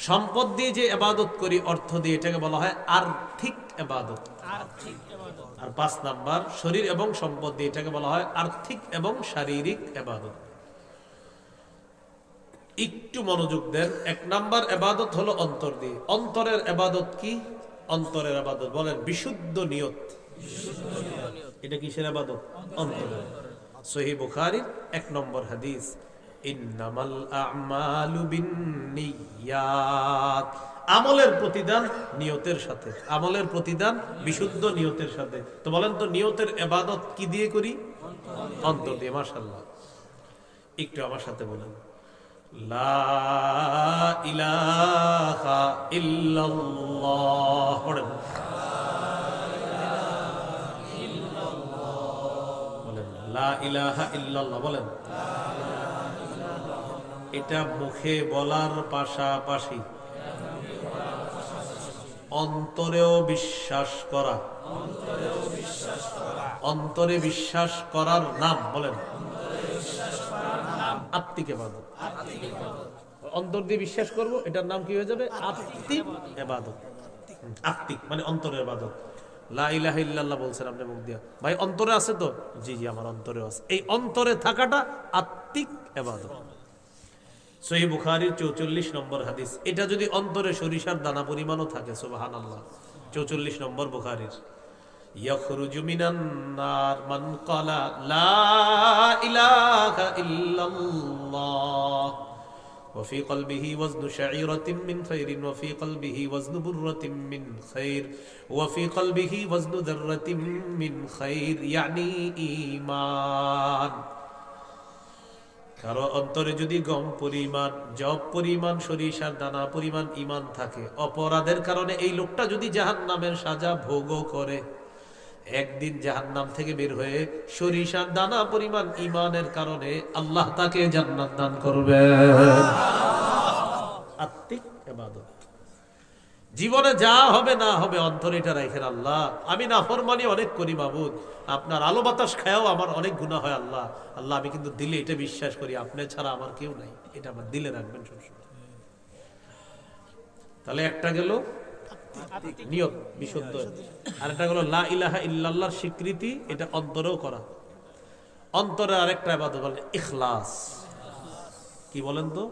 সম্পদ দিয়ে যে ইবাদত করি, অর্থ দিয়ে, এটাকে বলা হয় আর্থিক ইবাদত। আর 5 নাম্বার শরীর এবং সম্পদ দিয়ে, এটাকে বলা হয় আর্থিক এবং শারীরিক ইবাদত। একটু মনোযোগ দেন। 1 নাম্বার ইবাদত হলো অন্তর দিয়ে। অন্তরের ইবাদত কি? অন্তরের ইবাদত বলেন বিশুদ্ধ নিয়ত। এটা কিসের ইবাদত? অন্তরের। সহিহ বুখারীর 1 নম্বর হাদিস, ইন্নামাল আ'মালু বিন্নিয়াত। আমলের প্রতিদান নিয়তের সাথে, আমলের প্রতিদান বিশুদ্ধ নিয়তের সাথে। তো বলেন তো নিয়তের ইবাদত কি দিয়ে করি? অন্তর দিয়ে। মাশাআল্লাহ, একটু আমার সাথে বলেন, লা ইলাহা ইল্লাল্লাহ। পড়েন, বলেন লা ইলাহা ইল্লাল্লাহ। বলেন, এটা মুখে বলার পাশাপাশি অন্তরেও বিশ্বাস করা। অন্তরে বিশ্বাস করার নাম, বলেন আত্মিক ইবাদত। অন্তর দিয়ে বিশ্বাস করব, এটার নাম কি হয়ে যাবে? আত্মিক ইবাদত। আত্মিক মানে অন্তরের ইবাদত। লা ইলাহা ইল্লাল্লাহ বলছেন আপনি মুখ দিয়া, ভাই অন্তরে আছে তো? জি জি, আমার অন্তরে আছে। এই অন্তরে থাকাটা আত্মিক ইবাদত। সহিহ বুখারীর 44 নম্বর হাদিস। এটা যদি অন্তরে সরিষার দানা পরিমাণও থাকে, সুবহানাল্লাহ, 44 নম্বর বুখারীর, ইয়াখরুজু মিনান নার মান ক্বালা লা ইলাহা ইল্লাল্লাহ ওয়া ফি কলবিহি ওয়াজনু শাঈরাতিন মিন খায়রিন ওয়া ফি কলবিহি ওয়াজনু বুররাতিন মিন খায়র ওয়া ফি কলবিহি ওয়াজনু যাররাতিন মিন খায়র, ইয়ানি ঈমান। কারো অন্তরে যদি গম পরিমাণ, জব পরিমাণ, সরিষার দানা পরিমাণ ঈমান থাকে, অপরাধের কারণে এই লোকটা যদি জাহান্নামের সাজা ভোগও করে, একদিন জাহান্নাম থেকে বের হয়ে সরিষার দানা পরিমাণ ঈমানের কারণে আল্লাহ তাকে জান্নাত দান করবেন। আত্মিক ইবাদত। জীবনে যা হবে না হবে অন্তরে এটা রাখেন, আল্লাহ আমি নাফরমানি অনেক করি মাবুদ, আপনার আলো বাতাস খায়াও আমার অনেক গুনাহ হয় আল্লাহ, আল্লাহ আমি কিন্তু দিলে এটা বিশ্বাস করি আপনি ছাড়া আমার কেউ নাই, এটা আমার দিলে রাখবেন সবসময়। তাহলে একটা গেল নিয়ত বিশুদ্ধ, আর একটা গেল লা ইলাহা ইল্লাল্লাহর স্বীকৃতি, এটা অন্তরেও করা। অন্তরে আরেকটা ইবাদত বলে ইখলাস। কি বলেন তো?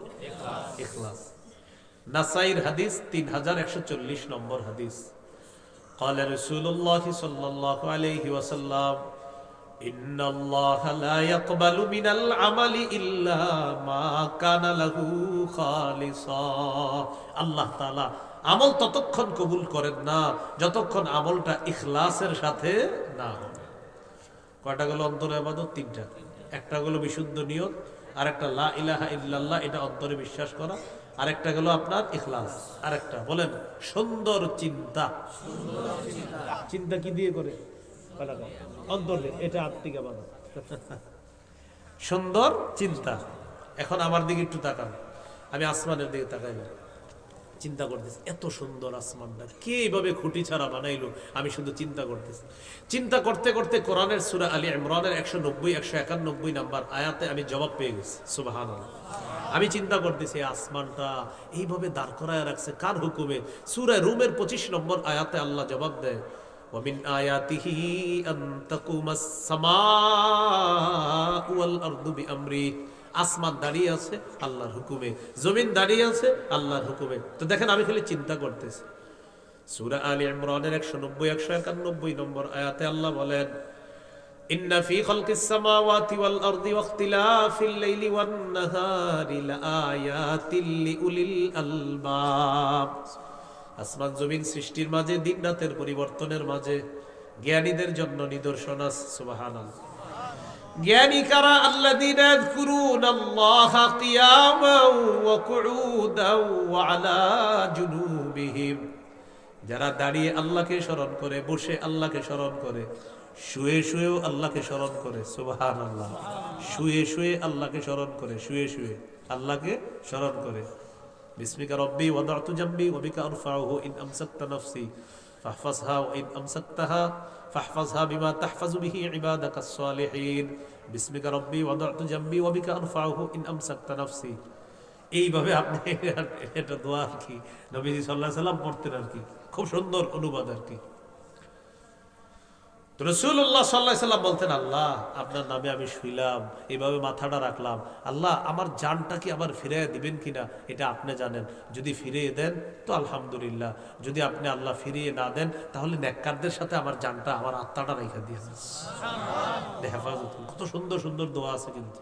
ইখলাস। নাসাইর হাদিস 3140 নম্বর হাদিস। قال رسول الله صلى الله عليه وسلم إن الله لا يقبل من العمل إلا ما كان له خالصا। আল্লাহ তাআলা আমল ততক্ষণ কবুল করেন না যতক্ষণ আমলটা ইখলাসের সাথে না হবে। কয়টা গেল অন্তরে ইবাদত? তিনটা। একটা গেল বিশুদ্ধ নিয়ত, আরেকটা লা ইলাহা ইল্লাল্লাহ এটা অন্তরে বিশ্বাস করা, আরেকটা গেল আপনার ইখলাস, আরেকটা বলেন সুন্দর চিন্তা। চিন্তা কি দিয়ে করে? অন্তরে, এটা আত্মিক ইবাদত। সুন্দর চিন্তা। এখন আমার দিকে একটু তাকান, আমি আসমানের দিকে তাকাইলাম, চিন্তা করতেছি এত সুন্দর আসমানটা কে এইভাবে খুঁটি ছাড়া বানাইলো, আমি শুধু চিন্তা করতেছি। চিন্তা করতে করতে কোরআনের সূরা আলী ইমরানের 190 191 নাম্বার আয়াতে আমি জবাব পেয়ে গেছি। সুবহানাল্লাহ। আমি চিন্তা করতেছি আসমানটা এইভাবে দাঁড় করায় রাখছে কার হুকুমে? সূরা রুমের 25 নম্বর আয়াতে আল্লাহ জবাব দেয়, ওয়া মিন আয়াতিহি আন তাকুমাস সামাউ ওয়াল আরদু বিআমরি। আসমান দাঁড়িয়ে আছে আল্লাহর হুকুমে, জমিন দাঁড়িয়ে আছে আল্লাহর হুকুমে। তো দেখেন আমি খালি চিন্তা করতেছি। সূরা আলী ইমরানের 190 191 নম্বর আয়াতে আল্লাহ বলেন, ইন্না ফি খালকিস সামাওয়াতি ওয়াল আরদি ওয়াখতিলাফিল লাইলি ওয়ান নাহারি লাআয়াতিল লিউলিল আলবাব। আসমান জমিন সৃষ্টির মাঝে, দিন রাতের পরিবর্তনের মাঝে জ্ঞানীদের জন্য নিদর্শন আছে। সুবহানাল্লাহ। জ্ঞানী কারা? আল্লাযীনা ইয়াযকুরুনাল্লাহা কিয়ামান ওয়া কুউদান ওয়া আলা জুনুবিহিম। যারা দাঁড়িয়ে আল্লাহকে স্মরণ করে, বসে আল্লাহকে স্মরণ করে, শুয়ে শুয়েও আল্লাহকে স্মরণ করে। সুবহানাল্লাহ। শুয়ে শুয়ে আল্লাহকে স্মরণ করে, শুয়ে শুয়ে আল্লাহকে স্মরণ করে। বিসমিকা রব্বি ওয়াদাতু জামবি ওয়া বিকা আরফাউহু ইন আমসাকতা নাফসি ফাহফাজহা ওয়া ইন আমসাকতাহা ফাহফাজহা বিমা তাহফাজু বিহি ইবাদাকাস সালিহিন। বিসমিকা রব্বি ওয়াদাতু জামবি ওয়া বিকা আরফাউহু ইন আমসাকতা নাফসি। এইভাবে আপনি এটা দোয়া আর কি নবীজি সাল্লাল্লাহু আলাইহি সাল্লাম পড়তেন আর কি, খুব সুন্দর অনুবাদ আর কি। রাসূলুল্লাহ সাল্লাল্লাহু আলাইহি সাল্লাম বলতেন, আল্লাহ আপনার নামে আমি শুইলাম, এইভাবে মাথাটা রাখলাম, আল্লাহ আমার জানটা কি আবার ফিরিয়ে দিবেন কিনা এটা আপনি জানেন, যদি ফিরিয়ে দেন তো আলহামদুলিল্লাহ, যদি আপনি আল্লাহ ফিরিয়ে না দেন তাহলে নেককারদের সাথে আমার জানটা, আমার আত্মাটা রেখে দিয়েছেন। হেফাজত। কত সুন্দর সুন্দর দোয়া আছে। কিন্তু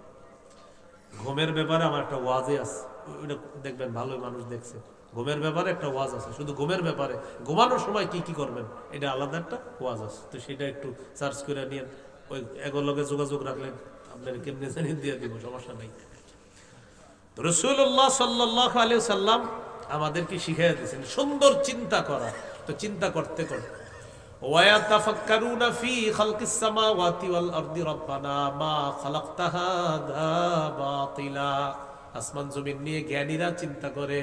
ঘুমের ব্যাপারে আমার একটা ওয়াজে আছে, ওইটা দেখবেন ভালোই মানুষ দেখছে। ঘুমের ব্যাপারে একটা ওয়াজ আছে, শুধু ঘুমের ব্যাপারে, ঘুমানোর সময় কি কি করবেন এটা আলাদা একটা ওয়াজ আছে। তো সেটা একটু সার্চ করে নিয়ে ওই এগুলোর লগে যোগাযোগ রাখলে আপনার কেমনে জানি দিয়ে দিব, সমস্যা নেই। তো রাসূলুল্লাহ সাল্লাল্লাহু আলাইহি সাল্লাম আমাদেরকে শিখিয়ে দিয়েছেন সুন্দর চিন্তা করা। তো চিন্তা করতে করতে ওয়ায়াতাফাক্কারুনা ফি খালকিস সামাওয়াতি ওয়াল আরদি রাব্বানা মা খালাকতা হাযা বাতিলা। আসমান জমিন নিয়ে জ্ঞানীরা চিন্তা করে,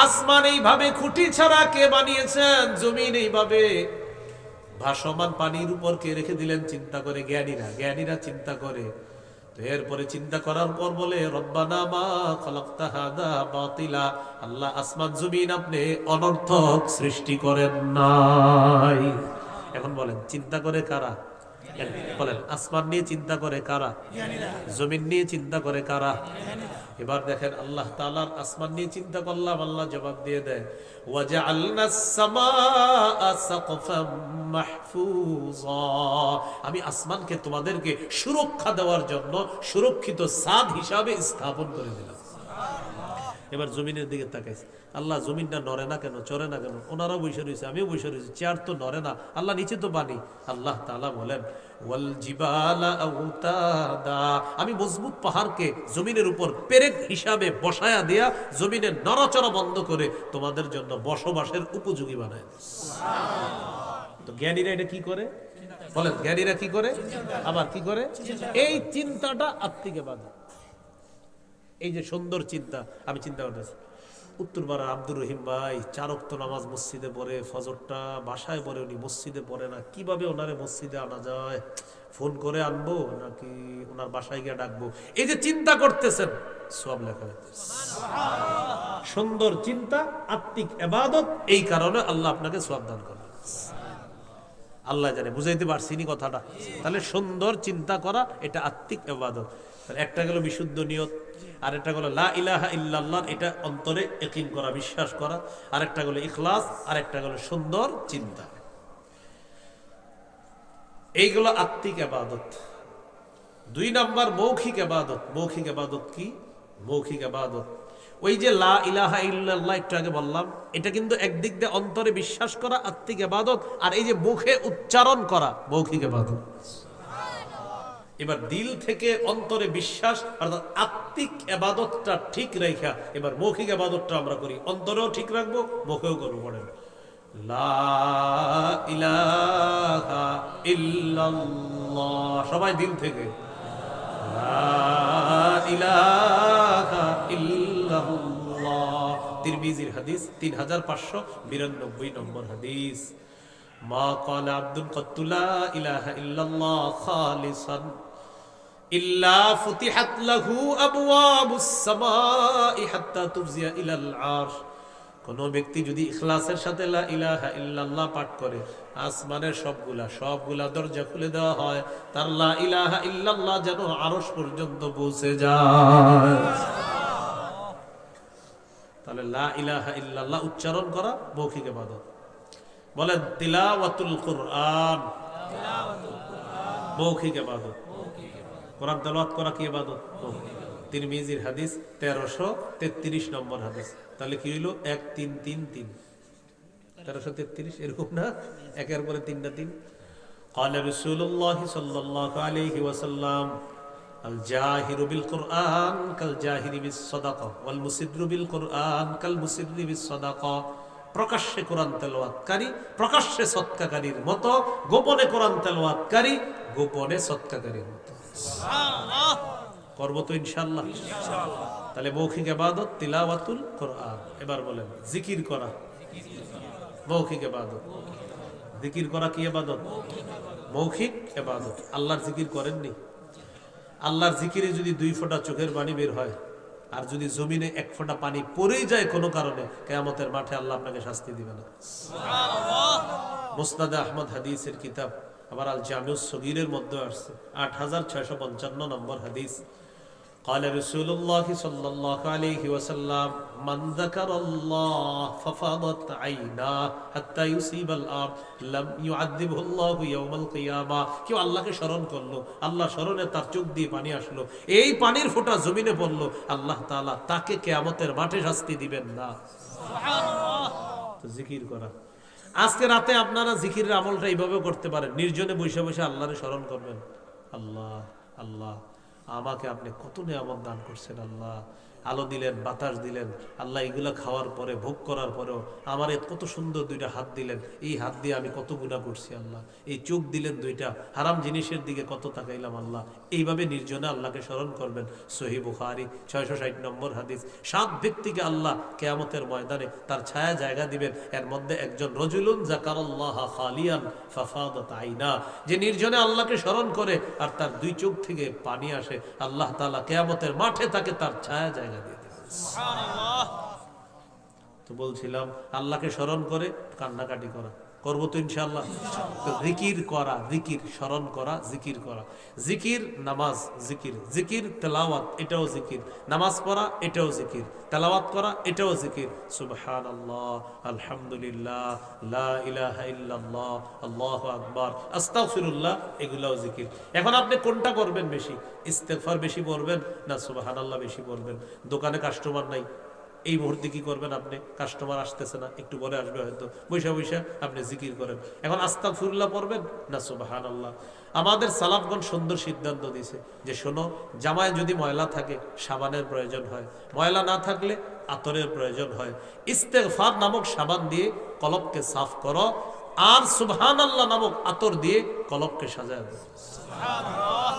আসমান এইভাবে খুঁটি ছাড়া কে বানিয়েছেন, জমিন এইভাবে ভাসমান পানির উপর কে রেখে দিলেন, চিন্তা করে জ্ঞানীরা চিন্তা করে। তো এরপরে চিন্তা করার পর বলে, রব্বানা মা খালাকতা হাযা বাতিলা, আল্লাহ আসমান জমিন আপনি অনর্থক সৃষ্টি করেন নাই। এখন বলেন চিন্তা করে কারা? বলেন আসমান নিয়ে চিন্তা করে কারা? জমিন নিয়ে চিন্তা করে কারা? এবার দেখেন আল্লাহ তাআলার আসমান নিয়ে চিন্তা করলাম, আল্লাহ জবাব দিয়ে দেয়, ওয়াজআলনাস সামাআ সাকফাম মাহফুজা। আমি আসমানকে তোমাদেরকে সুরক্ষা দেওয়ার জন্য সুরক্ষিত ছাদ হিসাবে স্থাপন করে দিলাম। এবার জমিনের দিকে তাকাইছে, আল্লাহ জমিনটা নড়ে না কেন, চড়ে না কেন? ওনারাও বসে রয়েছে, আমিও বসে রয়েছি, চেয়ার তো নড়ে না, আল্লাহ নিচে তো বানি। আল্লাহ তাআলা বলেন, ওয়াল জিবালা আওতাদা, আমি মজবুত পাহাড়কে জমিনের উপর পেরেক হিসাবে বসায়া দিয়া জমিনের নড়াচড়া বন্ধ করে তোমাদের জন্য বসবাসের উপযোগী বানায়। তো জ্ঞানীরা এটা কি করে? বলেন জ্ঞানীরা কি করে? আবার কি করে? এই চিন্তাটা আত্মিক ইবাদত। এই যে সুন্দর চিন্তা, আমি চিন্তা করতেছি উত্তরপাড়ার আব্দুর রহিম ভাই 4 ওয়াক্ত নামাজ মসজিদে পড়ে, ফজরটা বাসায় পড়ে, উনি মসজিদে পড়ে না, কিভাবে ওনারে মসজিদে আনা যায়? ফোন করে আনবো নাকি ওনার বাসায় গিয়ে ডাকবো? এই যে চিন্তা করতেছেন, সওয়াব লেখা হইতেছে। সুন্দর চিন্তা আত্মিক ইবাদত, এই কারণে আল্লাহ আপনাকে সওয়াব দান করবেন। আল্লাহ জানে, বুঝাইতে পারছি নি কথাটা? তাহলে সুন্দর চিন্তা করা এটা আত্মিক ইবাদত। একটা গেল বিশুদ্ধ নিয়ত, আরেকটা গেল লা ইলাহা ইল্লাল্লাহ, এটা অন্তরে ইয়াকিন করা, বিশ্বাস করা, আরেকটা গেল ইখলাস, আরেকটা গেল সুন্দর চিন্তা। এইগুলো আত্মিক ইবাদত। 2 নাম্বার মৌখিক ইবাদত। মৌখিক ইবাদত কি? মৌখিক ইবাদত ওই যে লা ইলাহা ইল্লাল্লাহ একটু আগে বললাম, এটা কিন্তু একদিক দিয়ে অন্তরে বিশ্বাস করা আত্মিক ইবাদত, আর এই যে মুখে উচ্চারণ করা মৌখিক ইবাদত। এবার দিল থেকে অন্তরে বিশ্বাস অর্থাৎ আত্মিক ইবাদতটা ঠিক রাখা এবার মৌখিক ইবাদতটা আমরা করি, অন্তরেও ঠিক রাখবো, মুখেও করবো। পড়েন লা ইলাহা ইল্লাল্লাহ, সবাই দিল থেকে লা ইলাহা ইল্লাল্লাহ। তিরমিজির হাদিস 3592 নম্বর হাদিস। মা ক্বালা আব্দুন ক্বাত্তু লা ইলাহা ইল্লাল্লাহ খালিসান ইল্লা ফুতিহাত লাহু আবওয়াবুস সামাই হাত্তা তুফজিয়া ইলাল আরশ। কোন ব্যক্তি যদি ইখলাসের সাথে লা ইলাহা ইল্লাল্লাহ পাঠ করে, আসমানের সবগুলা দরজা খুলে দেওয়া হয়, তার লা ইলাহা ইল্লাল্লাহ যেন আরশ পর্যন্ত পৌঁছে যায়। তাহলে লা ইলাহা ইল্লাল্লাহ উচ্চারণ করা মৌখিক ইবাদত। বলেন তিলাওয়াতুল কুরআন মৌখিক ইবাদত। কোরআন তেলাওয়াত করা কি ইবাদত? তিরমিজির হাদিস 1333 নম্বর হাদিস। তাহলে কি হইল? 1333 1333 এরকম না, একের পরে 3টা 3। قال رسول الله صلى الله عليه وسلم الجاهر بالقرآن كالجاهر بالصدقة والمسر بالقرآن كالمسر بالصدقة। প্রকাশ্যে কোরআন তেলাওয়াতকারী প্রকাশ্যে সদকাকারীর মতো, গোপনে কোরআন তেলাওয়াতকারী গোপনে সদকাকারীর মতো। সুবহানাল্লাহ। করব তো ইনশাআল্লাহ। তাহলে মৌখিক ইবাদত তিলাওয়াতুল কোরআন। এবার বলেন জিকির করা মৌখিক ইবাদত। জিকির করা কি ইবাদত? মৌখিক ইবাদত। আল্লাহর জিকির করেননি? আল্লাহর জিকিরে যদি 2 ফোঁটা চোখের পানি বের হয়, আর যদি জমিনে 1 ফোঁটা পানি পড়েই যায় কোনো কারণে, কিয়ামতের মাঠে আল্লাহ আপনাকে শাস্তি দিবে না। সুবহানাল্লাহ। মুসনাদ আহমদ হাদিসের কিতাব, আবার আল জামিউস সগীরের মধ্যে আসছে 8655 নম্বর হাদিস। قال رسول الله صلى الله عليه وسلم من ذكر الله ففاضت عيناه حتى يصيب الارض لم يعذبه الله يوم القيامه। কেউ আল্লাহকে স্মরণ করলো, আল্লাহ স্মরণে তার চোখ দিয়ে পানি আসলো, এই পানির ফোঁটা জমিনে পড়লো, আল্লাহ তাআলা তাকে কিয়ামতের মাঠে শাস্তি দিবেন না। সুবহানাল্লাহ। তো জিকির করা। আজকে রাতে আপনারা জিকিরের আমলটা এইভাবে করতে পারেন, নির্জনে বসে বসে আল্লাহরে স্মরণ করবেন। আল্লাহ আল্লাহ, আমাকে আপনি কত নিয়ামত দান করছেন, আল্লাহ আলো দিলেন, বাতাস দিলেন, আল্লাহ এগুলা খাওয়ার পরে ভোগ করার পরেও আমার কত সুন্দর 2টা হাত দিলেন, এই হাত দিয়ে আমি কত গুনাহ করছি আল্লাহ, এই চোখ দিলেন 2টা, হারাম জিনিসের দিকে কত তাকাইলাম আল্লাহ। এইভাবে নির্জনে আল্লাহকে স্মরণ করবেন। সহিহ বুখারী 660 নম্বর হাদিস। 7 ব্যক্তিকে আল্লাহ কিয়ামতের ময়দানে তার ছায়া জায়গা দিবেন, এর মধ্যে একজন রজুলুন যাকারাল্লাহ খালিয়ান ফাফাদাত আইনা, যে নির্জনে আল্লাহকে স্মরণ করে আর তার 2 চোখ থেকে পানি আসে, আল্লাহ তাআলা কিয়ামতের মাঠে তাকে তার ছায়া জায়গা দিয়ে দেবেন। সুবহানাল্লাহ। তো বলছিলাম আল্লাহকে স্মরণ করে কান্নাকাটি করা, করবো তো ইনশাআল্লাহ। জিকির করা, জিকির স্মরণ করা, জিকির করা। জিকির নামাজ, জিকির জিকির তেলাওয়াত, এটাও জিকির। নামাজ পড়া, এটাও জিকির। তেলাওয়াত করা, এটাও জিকির। সুবহানাল্লাহ, আলহামদুলিল্লাহ, লা ইলাহা ইল্লাল্লাহ, আল্লাহু আকবার, আস্তাগফিরুল্লাহ, এগুলাও জিকির। এখন আপনি কোনটা করবেন বেশি? ইস্তেগফার বেশি পড়বেন না সুবহানাল্লাহ বেশি পড়বেন? দোকানে কাস্টমার নাই, এই মুহূর্তে কি করবেন আপনি? কাস্টমার আসতেছে না, একটু পরে আসবে হয়তো, বৈশা বৈশা আপনি জিকির করেন। এখন আস্তাগফিরুল্লাহ পড়বেন না সুবহানাল্লাহ? আমাদের সালাফগণ সুন্দর সিদ্ধান্ত দিয়েছে যে শোনো, জামায় যদি ময়লা থাকে সাবানের প্রয়োজন হয়, ময়লা না থাকলে আতরের প্রয়োজন হয়। ইস্তেগফার নামক সাবান দিয়ে কলবকে সাফ করো, আর সুবহানাল্লাহ নামক আতর দিয়ে কলবকে সাজায় দাও। সুবহানাল্লাহ।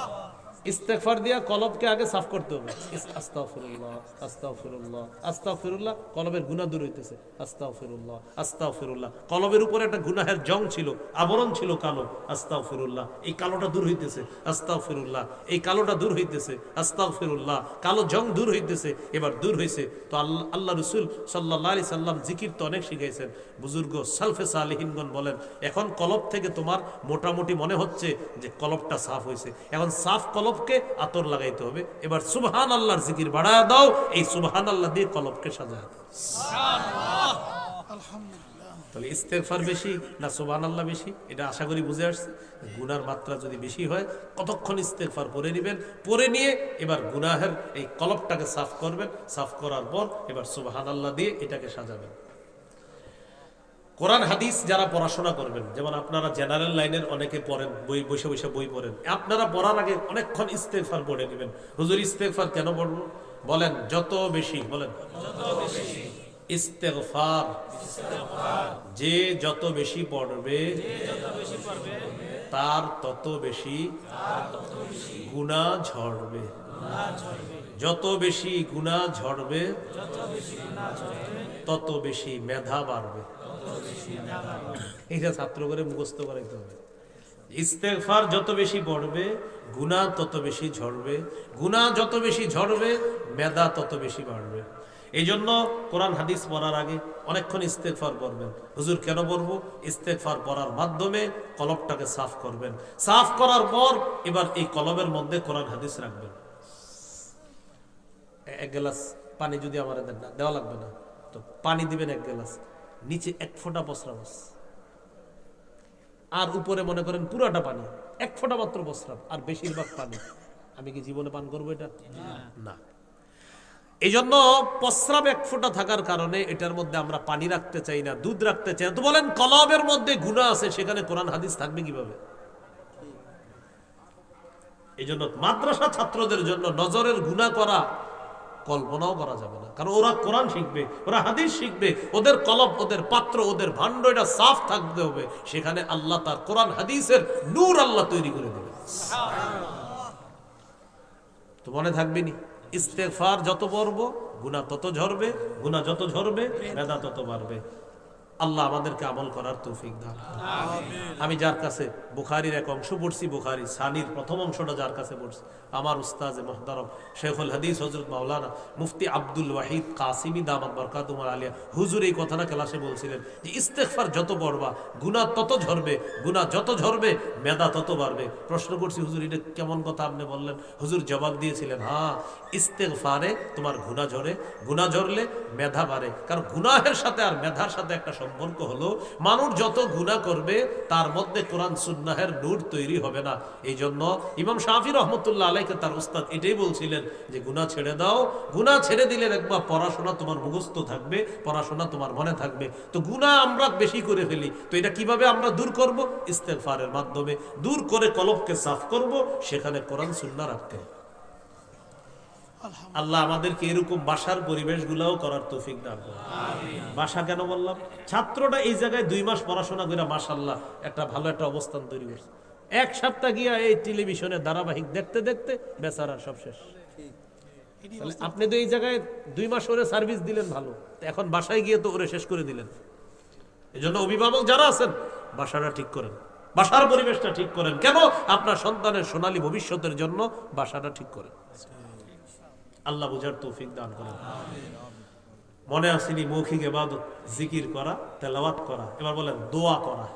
ইস্তেগফার দিয়া কলবকে আগে সাফ করতে হবে। আস্তাগফিরুল্লাহ আস্তাগফিরুল্লাহ আস্তাগফিরুল্লাহ, কলবের গুনাহ দূর হইতেছে। আস্তাগফিরুল্লাহ আস্তাগফিরুল্লাহ, কলবের উপরে একটা গুনাহের জং ছিল, আবরণ ছিল কালো। আস্তাগফিরুল্লাহ, এই কালোটা দূর হইতেছে। আস্তাগফিরুল্লাহ, এই কালোটা দূর হইতেছে। আস্তাগফিরুল্লাহ, কালো জং দূর হইতেছে, এবার দূর হইছে। তো আল্লাহ রাসূল সাল্লাল্লাহু আলাইহি সাল্লাম জিকির তো অনেক শিখাইছেন। বুজুর্গ সালফে সালেহিনগণ বলেন, এখন কলব থেকে তোমার মোটামুটি মনে হচ্ছে যে কলবটা সাফ হয়েছে, এখন সাফ কলবকে আতর লাগাইতে হবে। এবার সুবহান আল্লাহর জিকির বাড়ায় দাও, এই সুবহান আল্লাহ দিয়ে কলবকে সাজায় দাও। তাহলে ইস্তেগফার বেশি না সুবহানাল্লাহ বেশি, এটা আশা করি বুঝে আসছে। গুনার মাত্রা যদি বেশি হয়, কতক্ষণ ইস্তেগফার পড়ে নেবেন, পড়ে নিয়ে এবার গুনাহের এই কলবটাকে সাফ করবেন। সাফ করার পর এবার সুবহানাল্লাহ দিয়ে এটাকে সাজাবেন। কোরআন হাদিস যারা পড়াশোনা করবেন, যেমন আপনারা জেনারেল লাইনের অনেকে পড়েন, বই বসে বসে বই পড়েন, আপনারা পড়ার আগে অনেকক্ষণ ইস্তেগফার পড়ে নেবেন। হুজুর ইস্তেগফার কেন পড়ব? বলেন যত বেশি, বলেন ইস্তেগফার যে যত বেশি পড়বে তার তত বেশি গুনাহ ঝরবে। যত বেশি গুনাহ ঝরবে তত বেশি মেধা বাড়বে। এটা ছাত্র করে মুখস্থ করাইতে হবে। ইস্তেগফার যত বেশি পড়বে গুনাহ তত বেশি ঝরবে, গুনাহ যত বেশি ঝরবে মেধা তত বেশি বাড়বে। এই জন্য কোরআন হাদিস পড়ার আগে অনেকক্ষণ ইস্তেগফার পড়বেন। হুজুর কেন পড়বো? ইস্তেগফার পড়ার মাধ্যমে কলবটাকে সাফ করবেন। সাফ করার পর এবার এই কলবের মধ্যে কোরআন হাদিস রাখবেন। এক গ্লাস পানি যদি আমার দেন, না দেওয়া লাগবে না, তো পানি দিবেন এক গ্লাস, নিচে এক ফোঁটা প্রস্রাব, আর উপরে মনে করেন পুরাটা পানি, এক ফোঁটা মাত্র প্রস্রাব, আর বেশিরভাগ পানি। আমি কি জীবনে পান করবো এটা? না। এই জন্য প্রস্রাব এক ফোঁটা থাকার কারণে এটার মধ্যে আমরা পানি রাখতে চাই না, দুধ রাখতে চাই না। তো বলেন কলবের মধ্যে গুনাহ আছে, সেখানে কোরআন হাদিস থাকবে কিভাবে? এই জন্য মাদ্রাসা ছাত্রদের জন্য নজরের গুনাহ করা কল্পনাও করা যাবে না, কারণ ওরা কোরআন শিখবে, ওরা হাদিস শিখবে, ওদের কলব, ওদের পাত্র, ওদের ভাণ্ড এটা সাফ থাকতে হবে। সেখানে আল্লাহ তার কোরআন হাদিসের নূর আল্লাহ তৈরি করে দেবে। তো মনে থাকবে নি, ইস্তেগফার যত পড়বো গুনাহ তত ঝরবে, গুনাহ যত ঝরবে মেধা তত বাড়বে। আল্লাহ আমাদেরকে আমল করার তৌফিক দান। আমি যার কাছে বুখারীর এক অংশ পড়ছি, বুখারী সানির প্রথম অংশটা যার কাছে পড়ছি, আমার উস্তাদ মুহতারাম শেখুল হাদিস হযরত মাওলানা মুফতি আব্দুল ওয়াহিদ কাসিমি দামাত বরকাতুহু আলিয়া হুজুর এই কথাটা ক্লাসে বলছিলেন যে ইস্তেগফার যত পড়বা গুনাহ তত ঝরবে, গুনাহ যত ঝরবে মেধা তত বাড়বে। প্রশ্ন করছি, হুজুর এটা কেমন কথা আপনি বললেন? হুজুর জবাব দিয়েছিলেন, হ্যাঁ, ইস্তেগফারে তোমার গুনাহ ঝরে, গুনাহ ঝরলে মেধা বাড়ে। কারণ গুনাহের সাথে আর মেধার সাথে একটা সম্পর্ক হলো, মানুষ যত গুনাহ করবে তার মধ্যে কোরআন সুন্নাহের নূর তৈরি হবে না। এই জন্য ইমাম শাফি রহমতুল্লাহ আলাইকে তার উস্তাদ এটাই বলছিলেন যে গুনাহ ছেড়ে দাও, গুনাহ ছেড়ে দিলে দেখবা পড়াশোনা তোমার মুখস্থ থাকবে, পড়াশোনা তোমার মনে থাকবে। তো গুনাহ আমরা বেশি করে ফেলি, তো এটা কিভাবে আমরা দূর করব? ইস্তেগফারের মাধ্যমে দূর করে কলবকে সাফ করব, সেখানে কোরআন সুন্নাহ রাখতে হবে। আল্লাহ আমাদেরকে এরকম বাসার পরিবেশগুলোও করার তৌফিক দান করুন। বাসা কেন বললাম? ছাত্রটা এই জায়গায় 2 মাস পড়াশোনা করে মাশাআল্লাহ একটা ভালো একটা অবস্থান তৈরি করছে। এক সপ্তাহ গিয়া এই টেলিভিশনে ধারাবাহিক দেখতে দেখতে বেচারা সব শেষ। আপনি তো এই জায়গায় 2 মাস ওরে সার্ভিস দিলেন ভালো, এখন বাসায় গিয়ে তো ওরে শেষ করে দিলেন। এই জন্য অভিভাবক যারা আছেন বাসাটা ঠিক করেন, বাসার পরিবেশটা ঠিক করেন। কেন? আপনার সন্তানের সোনালী ভবিষ্যতের জন্য বাসাটা ঠিক করেন। আল্লাহ বুঝার তৌফিক দান করেন। মনে আসেনি মৌখিক ইবাদত জিকির করা, তেলাওয়াত করা, এবার বলেন দোয়া করা।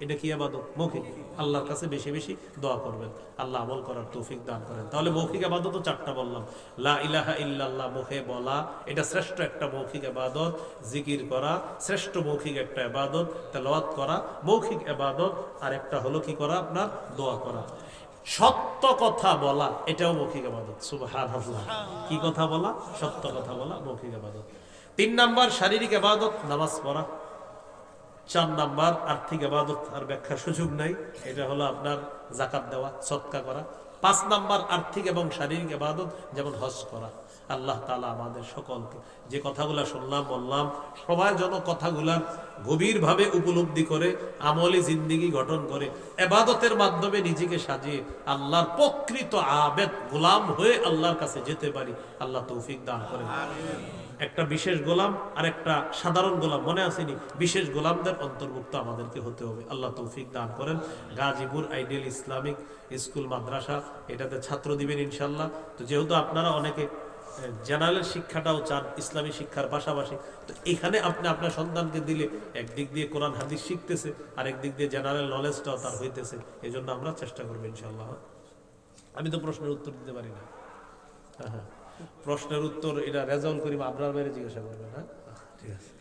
এটা কি ইবাদত? মৌখিক। আল্লাহর কাছে বেশি বেশি দোয়া করবেন, আল্লাহ আমল করার তৌফিক দান করেন। তাহলে মৌখিক ইবাদত তো 4টা বললাম। লা ইলাহা ইল্লাল্লাহ মুখে বলা, এটা শ্রেষ্ঠ একটা মৌখিক ইবাদত। জিকির করা শ্রেষ্ঠ মৌখিক একটা ইবাদত। তেলাওয়াত করা মৌখিক ইবাদত। আর একটা হলো কি করা? আপনার দোয়া করা। সত্য কথা বলা, এটাও মৌখিক ইবাদত। সুবহানাল্লাহ। কি কথা বলা? সত্য কথা বলা মৌখিক ইবাদত। 3 নাম্বার শারীরিক ইবাদত, নামাজ পড়া। 4 নাম্বার আর্থিক ইবাদত, আর ব্যাখ্যার সুযোগ নাই, এটা হলো আপনার যাকাত দেওয়া, সদকা করা। 5 নাম্বার আর্থিক এবং শারীরিক ইবাদত, যেমন হজ করা। আল্লাহ তাআলা আমাদের সকলকে যে কথাগুলো শুনলাম বললাম, সবাই যেন কথাগুলার গভীরভাবে উপলব্ধি করে আমলি জিন্দেগি গঠন করে ইবাদতের মাধ্যমে নিজেকে সাজিয়ে আল্লাহর প্রকৃত আবেদ গোলাম হয়ে আল্লাহর কাছে যেতে পারি। আল্লাহ তৌফিক দান করেন। একটা বিশেষ গোলাম আর একটা সাধারণ গোলাম, মনে আসেনি? বিশেষ গোলামদের অন্তর্ভুক্ত আমাদেরকে হতে হবে। আল্লাহ তৌফিক দান করেন। গাজীপুর আইডিয়াল ইসলামিক স্কুল মাদ্রাসা, এটাতে ছাত্র দিবেন ইনশাল্লাহ। তো যেহেতু আপনারা অনেকে জেনারেল শিক্ষাটাও চান ইসলামী শিক্ষার পাশাপাশি, তো এখানে আপনি আপনার সন্তানকে দিলে একদিক দিয়ে কোরআন হাদিস শিখতেছে, আর একদিক দিয়ে জেনারেল নলেজটাও তার হইতেছে। এই জন্য আমরা চেষ্টা করবো ইনশাল্লাহ। আমি তো প্রশ্নের উত্তর দিতে পারি না। হ্যাঁ, প্রশ্নের উত্তর এটা রেজাউল করিম আপনার বাইরে জিজ্ঞাসা করবেন। হ্যাঁ, ঠিক আছে।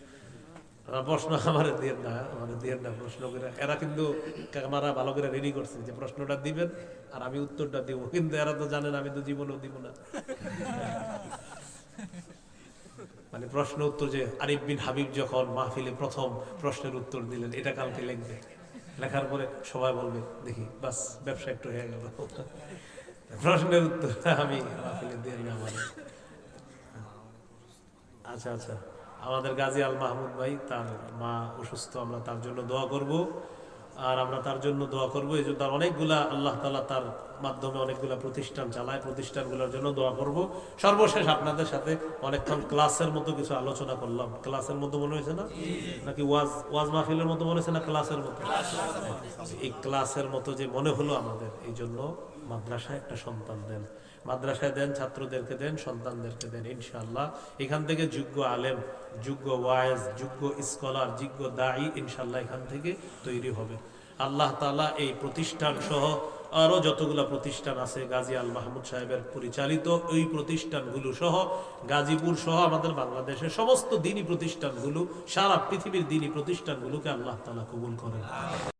প্রশ্ন আমার দিয়ে না, মানে দিয়ে না প্রশ্ন করে। এরা কিন্তু ক্যামেরা ভালো করে রেডি করছে যে প্রশ্নটা দিবেন আর আমি উত্তরটা দিব, কিন্তু এরা তো জানেন আমি তো জীবনেও দিব না। মানে প্রশ্ন উত্তর, যে আরিফ বিন হাবিব যখন মাহফিলে প্রথম প্রশ্নের উত্তর দিলেন, এটা কালকে লিখবে, লেখার পরে সবাই বলবে দেখি বাস ব্যবসা একটু হয়ে গেল। প্রশ্নের উত্তর আমি মাহফিলে দিয়ে না আমার। আচ্ছা আচ্ছা, আমাদের গাজী আল মাহমুদ ভাই, তার মা অসুস্থ, আমরা তার জন্য দোয়া করব। আর আমরা তার জন্য দোয়া করবো। এই জন্য তার অনেকগুলা, আল্লাহ তাআলা তার মাধ্যমে অনেকগুলা প্রতিষ্ঠান চালায়, প্রতিষ্ঠানগুলোর জন্য দোয়া করব। সর্বশেষ আপনাদের সাথে অনেকক্ষণ ক্লাসের মতো কিছু আলোচনা করলাম। ক্লাসের মতো মনে হয়েছে না? নাকি ওয়াজ মাহফিলের মতো মনে হয়েছে না? ক্লাসের মতো। এই ক্লাসের মতো যে মনে হলো আমাদের, এই জন্য মাদ্রাসায় একটা সন্তান দেন, মাদ্রাসায় দেন, ছাত্রদেরকে দেন, সন্তানদেরকে দেন। ইনশাআল্লাহ এখান থেকে যোগ্য আলেম, যোগ্য ওয়াইজ, যোগ্য স্কলার, যোগ্য দায়ী ইনশাআল্লাহ এখান থেকে তৈরি হবে। আল্লাহ তাআলা এই প্রতিষ্ঠান সহ আরো যতগুলা প্রতিষ্ঠান আছে গাজী আল মাহমুদ সাহেবের পরিচালিত, ওই প্রতিষ্ঠানগুলো সহ গাজীপুর সহ আমাদের বাংলাদেশের সমস্ত দ্বীনি প্রতিষ্ঠানগুলো, সারা পৃথিবীর দ্বীনি প্রতিষ্ঠানগুলোকে আল্লাহ তাআলা কবুল করেন।